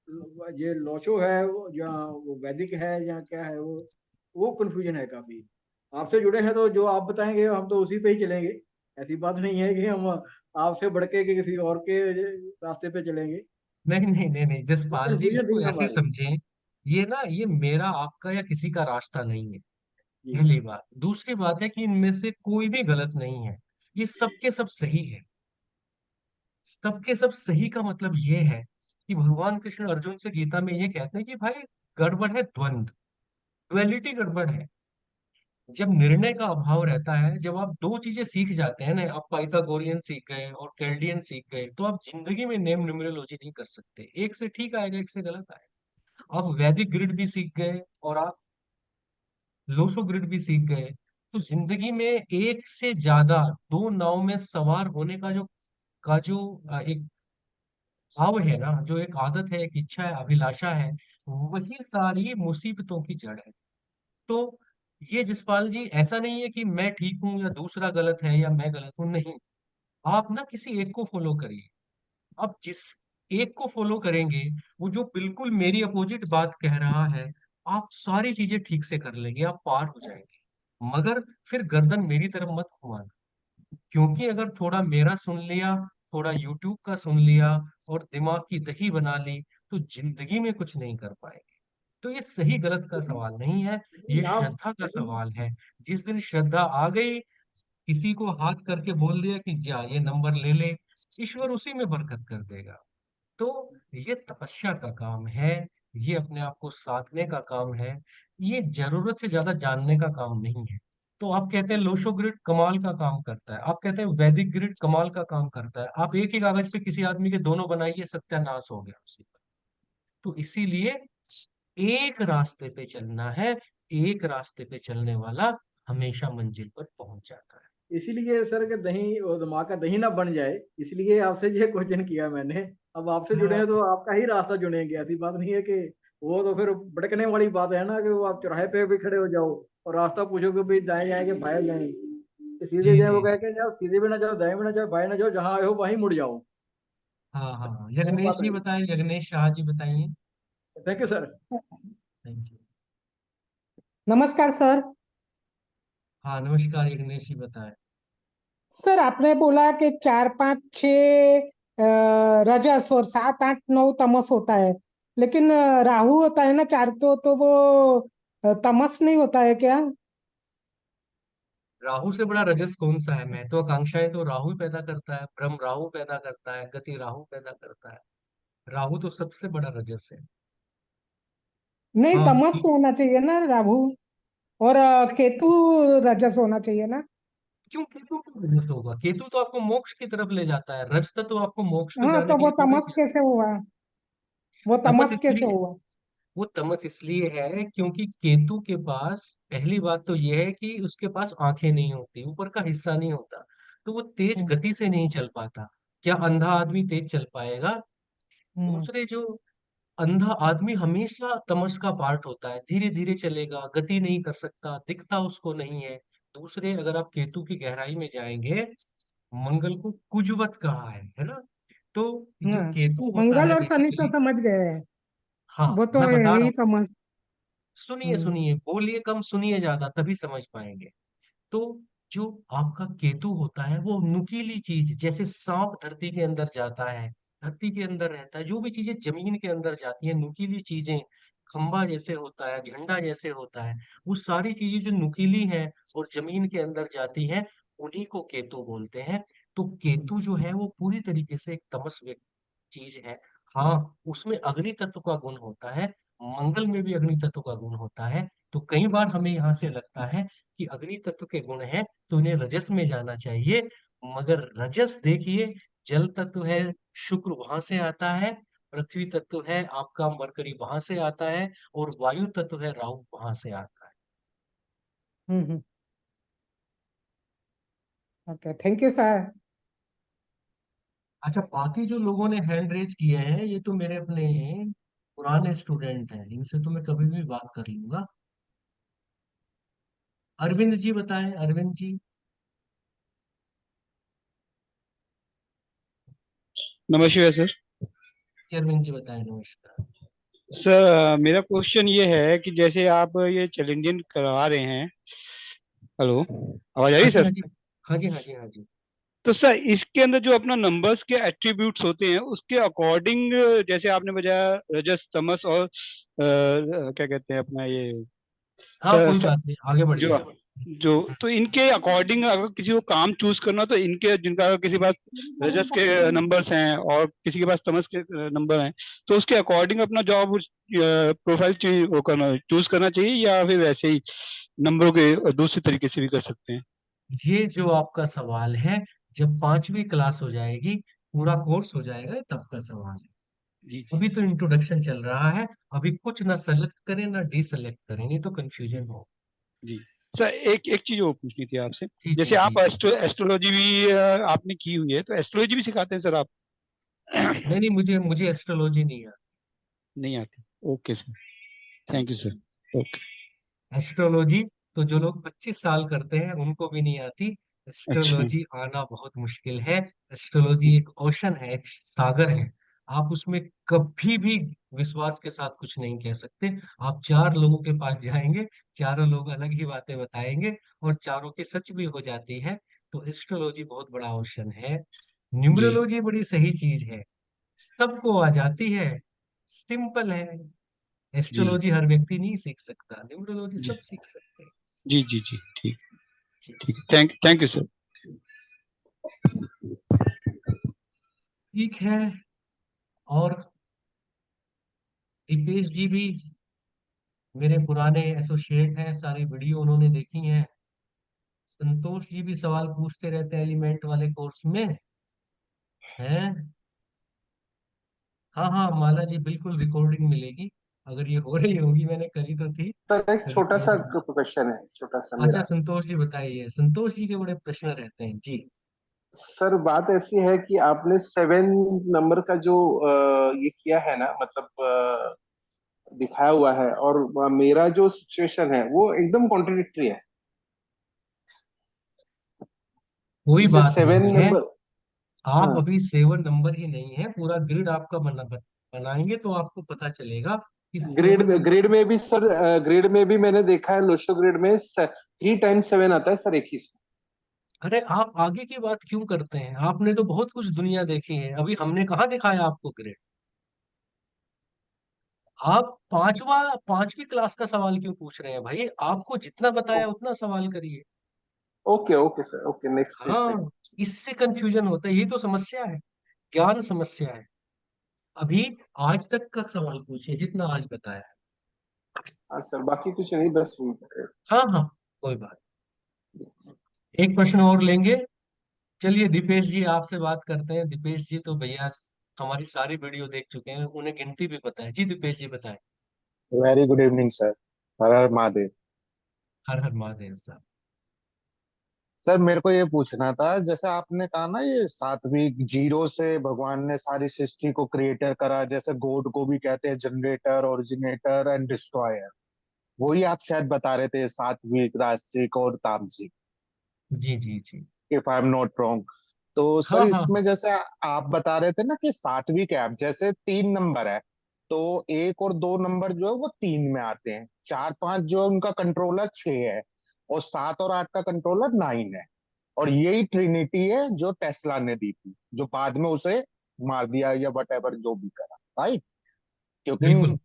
ये लोशो है या वो वैदिक है या क्या है, वो कंफ्यूजन है काफी। आपसे जुड़े हैं तो जो आप बताएंगे हम तो उसी पे ही चलेंगे। ऐसी बात नहीं है कि हम आपसे बढ़ के किसी और के रास्ते पे चलेंगे। नहीं नहीं नहीं नहीं वो जसपाल जी, कंफ्यूजन थी इसको ना ऐसे हमारी। समझें। ये ना, ये मेरा आपका या किसी का रास्ता नहीं है। जी पहली बात। दूसरी बात है कि इनमें से कोई भी गलत नहीं है। ये जी सबके सब सही है। सबके सब सही का मतलब ये है कि भगवान कृष्ण अर्जुन से गीता में ये कहते हैं कि भाई, गड़बड़ है द्वंद, डुअलिटी गड़बड़ है। जब निर्णय का अभाव रहता है, जब आप दो चीजें सीख जाते हैं ना, आप पाइथागोरियन सीख गए और कैल्डियन सीख गए, तो आप जिंदगी में नेम न्यूमरोलॉजी नहीं कर सकते। एक से ठीक आएगा, एक से गलत आएगा। आप वैदिक ग्रिड भी सीख गए और आप लोसो ग्रिड भी सीख गए, तो जिंदगी में एक से ज्यादा दो नाव में सवार होने का जो एक भाव है ना, जो एक आदत है, एक इच्छा है, अभिलाषा है, वही सारी मुसीबतों की जड़ है। तो ये जसपाल जी, ऐसा नहीं है कि मैं ठीक हूं या दूसरा गलत है या मैं गलत हूं, नहीं। आप ना किसी एक को फॉलो करिए। आप जिस एक को फॉलो करेंगे, वो जो बिल्कुल मेरी अपोजिट बात कह रहा है, आप सारी चीजें ठीक से कर लेंगे, आप पार हो जाएंगे। मगर फिर गर्दन मेरी तरफ मत घुमाना, क्योंकि अगर थोड़ा मेरा सुन लिया, थोड़ा यूट्यूब का सुन लिया और दिमाग की दही बना ली, तो जिंदगी में कुछ नहीं कर पाएंगे। तो ये सही गलत का लेकिन सवाल नहीं है, ये लेकिन आप श्रद्धा का लेकिन सवाल है। जिस दिन श्रद्धा आ गई, किसी को हाथ करके बोल दिया कि जा ये नंबर ले ले, ईश्वर उसी में बरकत कर देगा। तो ये तपस्या का काम है, ये अपने आप को साधने का काम है, ये जरूरत से ज्यादा जानने का काम नहीं है। तो आप कहते हैं लोशो ग्रिड कमाल का काम करता है, आप कहते हैं वैदिक ग्रिड कमाल का काम करता है, आप एक ही कागज पे किसी आदमी के दोनों बनाइए, सत्यानाश हो गया उसी पर। तो इसीलिए एक रास्ते पे चलना है, एक रास्ते पे चलने वाला हमेशा मंजिल पर पहुंच जाता है। इसीलिए सर के दही और दिमाग का दही ना बन जाए, इसलिए आपसे ये क्वेश्चन किया मैंने। अब आपसे जुड़े हैं हाँ तो आपका ही रास्ता चुनेंगे, ऐसी बात नहीं है कि वो तो फिर भटकने वाली बात है ना, कि वो आप चौराहे पे भी खड़े हो जाओ और रास्ता पूछोगे भी दाएं जाए कि बाएं जाए, कि सीधे जी जाए, वो जी। कह के जाओ सीधे भी ना जाओ, दाएं भी ना जाओ, बाएं ना जाओ, जहां आए हो वहीं मुड़ जाओ। हाँ हाँ हाँ, वो यज्ञेश बात जी रही। बताएं, यज्ञेश शाह जी बताइए। Thank you sir. Thank you. नमस्कार सर। हाँ नमस्कार, यज्ञेश जी बताएं। सर आपने बोला कि 4 5 6 रजस और 7 8 9 तमस होता है, लेकिन राहु होता है ना 4, तो वो तमस नहीं होता है क्या? राहु से बड़ा रजस कौन सा है? महत्वाकांक्षाएं तो राहु ही पैदा करता है, भ्रम राहु पैदा करता है, गति राहु पैदा करता है। राहु तो सबसे बड़ा रजस है। नहीं, हाँ तमस होना चाहिए ना राहु, और केतु रजस होना चाहिए ना। क्यों केतु क्यों रजस होगा? केतु तो आपको मोक्ष की तरफ ले जाता है, रजत तो आपको मोक्ष पे हाँ, जाने तो के वो लिए थोड़ी तमस किया। कैसे हुआ? वो तमस तमस कैसे इसलिए हुआ? वो तमस इसलिए है क्योंकि केतु के पास, पहली बात तो यह है कि उसके पास आंखें नहीं होती, ऊपर का हिस्सा नहीं होता, तो वो तेज हम्म। गति से नहीं चल पाता। क्या अंधा आदमी तेज चल पाएगा? हम्म। दूसरे जो अंधा आदमी हमेशा तमस का पार्ट होता है, धीरे धीरे चलेगा, गति नहीं कर सकता, दिखता उसको नहीं है। दूसरे, अगर आप केतु की गहराई में जाएंगे, मंगल को कुजवत कहा है ना? तो जो हाँ, केतु होता मंगल है और शनि तो बेसिकली, समझ गए हैं। हाँ वो तो मैं है बता रहा ही हूँ, तमस। सुनिए हम्म। सुनिए, बोलिए कम सुनिए ज्यादा, तभी समझ पाएंगे। तो जो आपका केतु होता है, वो नुकीली चीज, जैसे सांप धरती के अंदर जाता है, धरती के अंदर रहता है, जो भी चीजें जमीन के अंदर जाती हैं, नुकीली चीजें, खंबा जैसे होता है, झंडा जैसे होता है, वो सारी चीजें जो नुकीली हैं और जमीन के अंदर जाती हैं, उन्हीं को केतु बोलते हैं। तो केतु जो है वो पूरी तरीके से एक तमस चीज है। हाँ, उसमें अग्नि तत्व का गुण होता है, मंगल में भी अग्नि तत्व का गुण होता है। तो कई बार हमें यहाँ से लगता है कि अग्नि तत्व के गुण हैं तो इन्हें रजस में जाना चाहिए, मगर रजस देखिए, जल तत्व है, शुक्र वहां से आता है, पृथ्वी तत्व है आपका मरकरी, वहां से आता है, और वायु तत्व है राहु, वहां से आता है। Hmm. Okay, thank you sir. अच्छा, बाकी जो लोगों ने हैंड रेज किए हैं ये तो मेरे अपने पुराने स्टूडेंट हैं, इनसे तो मैं कभी भी बात कर लूंगा। अरविंद जी बताएं, अरविंद जी। नमस्कार सर। अरविंद जी बताएं, नमस्कार। सर मेरा क्वेश्चन ये है कि जैसे आप ये चैलेंजिंग करवा रहे हैं। हेलो, आवाज आ रही हाँ है जी, सर? हाँ जी, हाँ जी, हाँ जी, हाँ जी। तो सर इसके अंदर जो अपना नंबर्स के एट्रीब्यूट्स होते हैं उसके अकॉर्डिंग, जैसे आपने बताया रजस तमस और क्या कहते हैं अपना ये हाँ, सर, कोई बात नहीं, आगे बढ़िए। जो जो तो इनके अकॉर्डिंग अगर किसी को काम चूज करना तो इनके जिनका अगर किसी के पास रजस के नंबर्स हैं और किसी के पास तमस के नंबर हैं, तो उसके अकॉर्डिंग अपना जॉब प्रोफाइल वो करना चूज करना चाहिए या फिर वैसे ही नंबरों के दूसरे तरीके से भी कर सकते हैं? ये जो आपका सवाल है, जब 5वीं क्लास हो जाएगी, पूरा कोर्स हो जाएगा, तब का सवाल है। जी जी अभी तो इंट्रोडक्शन चल रहा है, अभी कुछ ना सेलेक्ट करें ना डिसेलेक्ट करें, नहीं तो कंफ्यूजन हो। जी। सर एक एक चीज और पूछनी थी आपसे। जी, जैसे जी, जी, आप जी। एस्ट्रोलॉजी भी आपने की हुई है, तो एस्ट्रोलॉजी भी सिखाते हैं सर आप? नहीं, नहीं, मुझे मुझे एस्ट्रोलॉजी नहीं है। नहीं आती? Okay sir, thank you sir. Okay. Astrology तो जो लोग 25 साल करते हैं उनको भी नहीं आती। अच्छा। एस्ट्रोलॉजी आना बहुत मुश्किल है। एस्ट्रोलॉजी एक ओशन है, एक सागर है। आप उसमें कभी भी विश्वास के साथ कुछ नहीं कह सकते। आप 4 लोगों के पास जाएंगे, चारों लोग अलग ही बातें बताएंगे, और चारों की सच भी हो जाती है। तो एस्ट्रोलॉजी बहुत बड़ा ओशन है। जी न्यूमरोलॉजी बड़ी सही चीज है, सबको आ जाती है, सिंपल है। जी एस्ट्रोलॉजी हर व्यक्ति नहीं सीख सकता, न्यूमरोलॉजी जी सब सीख सकते हैं। जी जी जी, ठीक। जी, ठीक है, थैंक यू सर। ठीक है। और दीपेश जी भी मेरे पुराने एसोसिएट हैं, सारी वीडियो उन्होंने देखी हैं। संतोष जी भी सवाल पूछते रहते हैं एलिमेंट वाले कोर्स में, हैं। हाँ, हाँ, माला जी, बिल्कुल रिकॉर्डिंग मिलेगी, अगर ये हो रही होगी, मैंने करी तो थी सर एक छोटा सा रिकॉर्डिंग। क्वेश्चन है, छोटा सा अच्छा, मेरा। संतोष जी बताइए, संतोष जी के बड़े प्रश्न रहते हैं जी। सर बात ऐसी है कि आपने 7 नंबर का जो ये किया है ना, मतलब दिखाया हुआ है, और मेरा जो सिचुएशन है वो एकदम कॉन्ट्रडिक्टरी है। कोई जैसे बात सेवन नहीं है, नंबर आप हाँ अभी 7 नंबर ही नहीं है, पूरा ग्रिड आपका बनाएंगे तो आपको पता चलेगा कि ग्रेड 7 नंबर। ग्रेड में भी सर, ग्रेड में भी मैंने देखा है, लोशो ग्रेड में 3 टाइम्स 7 आता है सर, एक ही इसमें। अरे, आप आगे की बात क्यों करते हैं? आपने तो बहुत कुछ दुनिया देखी है, अभी हमने कहाँ दिखाया आपको ग्रिड? आप 5वीं क्लास का सवाल क्यों पूछ रहे हैं भाई? आपको जितना बताया उतना सवाल करिए। Okay okay sir, okay, next please, हाँ, नेक्स्ट। इससे कंफ्यूजन होता है, यही तो समस्या है, ज्ञान समस्या है। अभी आज तक का सवाल पूछिए जितना आज बताया है। हाँ सर, बाकी कुछ नहीं, बस वही। हाँ, हाँ, कोई बात। एक प्रश्न और लेंगे। चलिए, दीपेश जी आपसे बात करते हैं। दीपेश जी तो भैया हमारी सारी वीडियो देख चुके हैं, उन्हें गिनती भी पता है। जी, दीपेश जी बताएं। Very good evening sir. हर हर महादेव। हर हर महादेव साहब। सर मेरे को ये पूछना था, जैसे आपने कहा ना ये सात्विक जीरो से भगवान ने सारी सृष्टि को क्रिएटर करा, जैसे गॉड को भी कहते हैं जनरेटर, ओरिजिनेटर एंड डिस्ट्रॉयर। वही आप शायद बता रहे थे, सात्विक, राजसिक और तामसिक, जी, जी, जी। If I am not wrong. तो सर हाँ, हाँ, इसमें हाँ। जैसे आप बता रहे थे ना कि सात्विक ऐप जैसे 3 नंबर है, तो 1 और 2 नंबर जो है वो 3 में आते हैं, 4 5 जो है उनका कंट्रोलर 6 है, और 7 और 8 का कंट्रोलर 9 है। और यही ट्रिनिटी है जो टेस्ला ने दी थी, जो बाद में उसे मार दिया या वट एवर जो भी करा, राइट? क्योंकि बिल्कुल।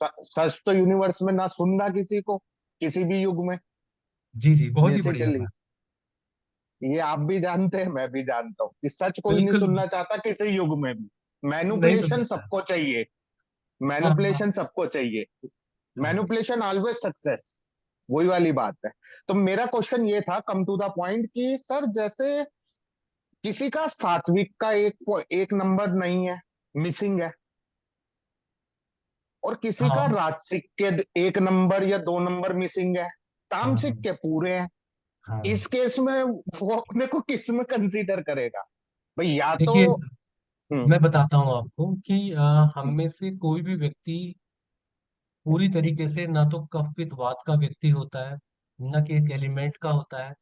सच तो यूनिवर्स में ना सुनना किसी को, किसी भी युग में, जी, जी, बहुत ही बढ़िया बेसिकली। बात। ये आप भी जानते हैं, मैं भी जानता हूँ कि सच कोई नहीं बिल्कुल सुनना चाहता किसी युग में भी। नहीं सुन मैनुपुलेशन सकता। सबको चाहिए, हाँ, हाँ, मैनुपुलेशन सबको चाहिए, हाँ। Manipulation always success. वही वाली बात है। तो मेरा क्वेश्चन ये था, कम टू द पॉइंट, कि सर जैसे किसी का सात्विक का एक एक नंबर नहीं है, मिसिंग है, और किसी का हाँ राजसिक के एक नंबर या दो नंबर मिसिंग है, हाँ तामसिक के पूरे हैं। हाँ। इस केस में वो अपने को किस में कंसीडर करेगा भाई? या तो देखिए, हम्म मैं बताता हूँ आपको कि हम में से कोई भी व्यक्ति पूरी तरीके से ना तो कफ पित्त वात का व्यक्ति होता है, ना कि एक एलिमेंट का होता है।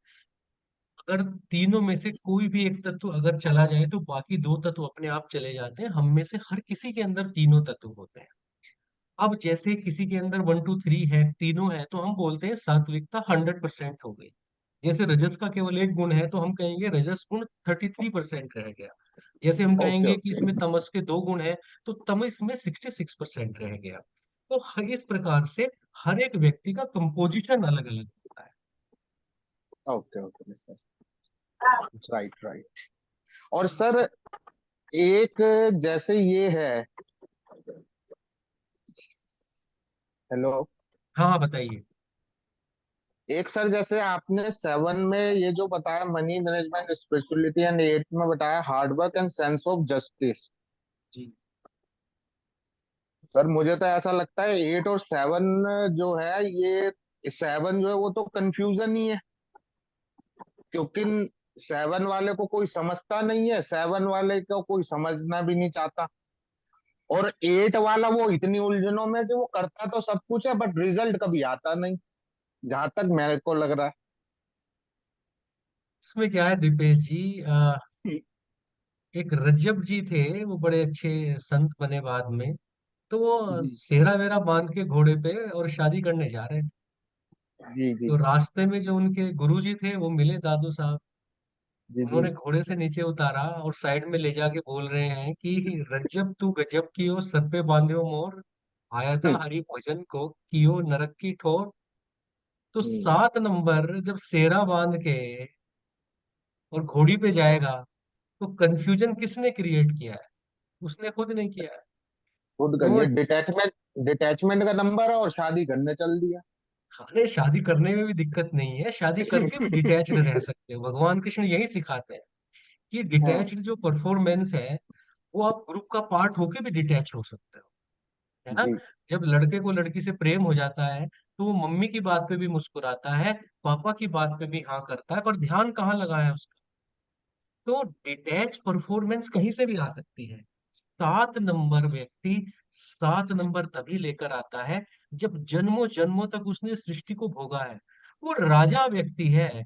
अगर तीनों में से कोई भी एक तत्व अगर चला जाए तो बाकी दो तत्व अपने आप चले जाते हैं। हम में से हर किसी के अंदर तीनों तत्व होते हैं। अब जैसे किसी के अंदर 1 2 3 है, तीनों है, तो हम बोलते हैं सात्विकता 100% हो गई। जैसे रजस का केवल एक गुण है तो हम कहेंगे रजस गुण 33% रह गया। जैसे हम ओके कहेंगे कि ओके। इसमें तमस के दो गुण है तो तमस में 66% रह गया। तो इस प्रकार से हर एक व्यक्ति का कंपोजिशन अलग अलग होता है। Okay okay sir, right right. और सर एक, जैसे ये है, हेलो, हाँ हाँ, बताइए। एक सर जैसे आपने 7 में ये जो बताया मनी मैनेजमेंट स्पिरिचुअलिटी, एंड 8 में बताया hard work and sense of justice. जी। सर मुझे तो ऐसा लगता है 8 और 7 जो है, ये 7 जो है वो तो कंफ्यूजन ही है, क्योंकि 7 वाले को कोई समझता नहीं है, 7 वाले को कोई समझना भी नहीं चाहता। और 8 वाला वो इतनी उलझनों में कि वो करता तो सब कुछ है बट रिजल्ट कभी आता नहीं, जहां तक मेरे को लग रहा इसमें क्या है दीपेश जी, है। एक रज्जब जी थे, वो बड़े अच्छे संत बने बाद में। तो वो जी सेरा वेरा बांध के घोड़े पे और शादी करने जा रहे थे। जी जी तो रास्ते में जो उनके गुरु जी थे वो मिले, दादू साहब। जी जी। उन्होंने घोड़े से नीचे उतारा और साइड में ले जाके बोल रहे हैं कि रज्जब तू गजब कियो सर पे बांधियो मोर, आया था हम्म, हरि भजन को कियो नरक की ठोर। तो हम्म, 7 नंबर जब सेरा बांध के और घोड़ी पे जाएगा तो कंफ्यूजन किसने क्रिएट किया है? उसने खुद नहीं किया है। खुद का तो ये डिटैचमेंट, डिटैचमेंट का नंबर है और शादी करने चल दिया। अरे शादी करने में भी दिक्कत नहीं है, शादी करके भी डिटैच्ड रह सकते हो। भगवान कृष्ण यही सिखाते हैं कि हाँ डिटैच्ड जो परफॉर्मेंस है वो आप ग्रुप का पार्ट होके भी डिटैच हो सकते हो, है ना। जी जब लड़के को लड़की से प्रेम हो जाता है तो वो मम्मी की बात पे भी मुस्कुराता है, पापा की बात पे भी हाँ करता है, पर ध्यान कहाँ लगा है उसका। तो डिटैच परफॉर्मेंस कहीं से भी आ सकती है। 7 नंबर व्यक्ति 7 नंबर तभी लेकर आता है जब जन्मों जन्मों तक उसने सृष्टि को भोगा है। वो राजा व्यक्ति है,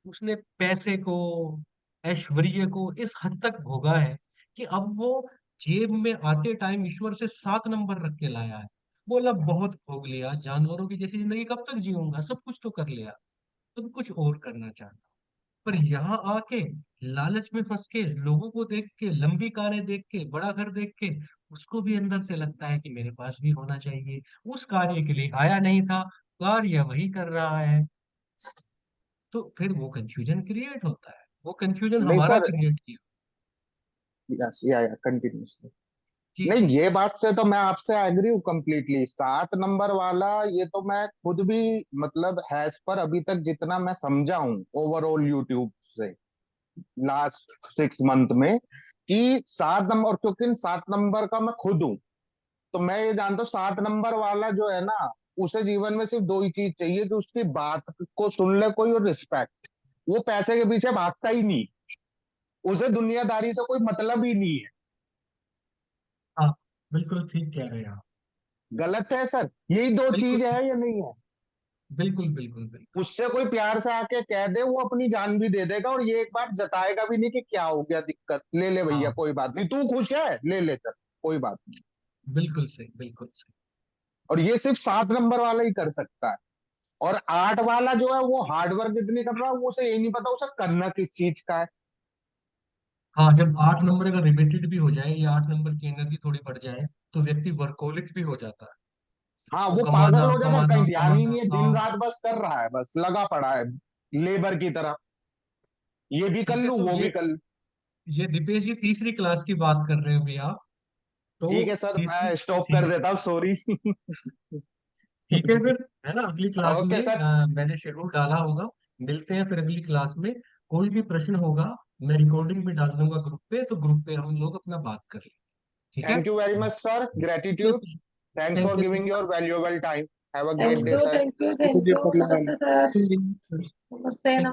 उसने पैसे को, ऐश्वर्य को इस हद तक भोगा है कि अब वो जेब में आते टाइम ईश्वर से 7 नंबर रख के लाया है। बोला बहुत भोग लिया, जानवरों की जैसी जिंदगी कब तक जीऊंगा, सब कुछ तो कर लिया, अब कुछ और करना चाहता हूं। पर यहाँ आके लालच में फंस के, लोगों को देख के, लंबी कारें देख के, बड़ा घर देख के, उसको भी अंदर से लगता है कि मेरे पास भी होना चाहिए। उस कार्य के लिए आया नहीं था, कार्य वही कर रहा है। तो फिर वो कंफ्यूजन क्रिएट होता है, वो कंफ्यूजन नहीं हमारा सर, क्रिएट किया। यस या कंटिन्यूसली। जी जी नहीं, जी। ये बात से तो मैं आपसे एग्री हूँ कम्प्लीटली। 7 नंबर वाला ये तो मैं खुद भी, मतलब हैज पर अभी तक जितना मैं समझा हूँ ओवरऑल यूट्यूब से लास्ट 6 मंथ में, कि 7 नंबर, क्योंकि 7 नंबर का मैं खुद हूँ, तो मैं ये जानता हूँ 7 नंबर वाला जो है ना, उसे जीवन में सिर्फ दो ही चीज चाहिए कि उसकी बात को सुन ले कोई, और रिस्पेक्ट। वो पैसे के पीछे भागता ही नहीं, उसे दुनियादारी से कोई मतलब ही नहीं है। हाँ, बिल्कुल ठीक कह रहे हैं आप। गलत है सर? यही दो बिल्कुल चीज सही। है या नहीं है? बिल्कुल बिल्कुल बिल्कुल। उससे कोई प्यार से आके कह दे, वो अपनी जान भी दे देगा, और ये एक बार जताएगा भी नहीं कि क्या हो गया, दिक्कत, ले ले भैया हाँ, कोई बात नहीं, तू खुश है ले ले चल, कोई बात नहीं। बिल्कुल सही, बिल्कुल सही। और ये सिर्फ 7 नंबर वाला ही कर सकता है। और 8 वाला जो है वो हार्डवर्क इतनी कर रहा है, वो उसे ये नहीं पता उसे करना किस चीज का है। हाँ, जब 8 नंबर अगर रिपीटेड भी हो जाए या 8 नंबर की एनर्जी थोड़ी बढ़ जाए तो व्यक्ति वर्कोलिक भी हो जाता है। हाँ, वो वो पागल कमाना हो जाता है, कमाना कहीं ध्यान ही कमाना, नहीं है, दिन हाँ। रात बस कर रहा है, बस लगा पड़ा है लेबर की तरह, ये भी कर ठीक है, लूं तो वो भी कर लूं। ये दीपेश जी तीसरी क्लास की बात कर रहे हो अभी आप। तो ठीक है सर, तीसरी, मैं स्टॉप कर ठीक, देता हूँ, सॉरी। ठीक है फिर, है ना। अगली क्लास में ओके सर। मैंने शेड्यूल डाला होगा, मिलते हैं फिर अगली क्लास में। कोई भी प्रश्न होगा मैं रिकॉर्डिंग भी डाल दूंगा ग्रुप पे, तो ग्रुप पे हम लोग अपना बात कर लेंगे। ठीक है। Thank you very much sir, ठीक है gratitude. Sir. Thanks Thank for you, giving your valuable time. Have a thank great day you sir. Thank you thank you नमस्ते सर sir. नमस्ते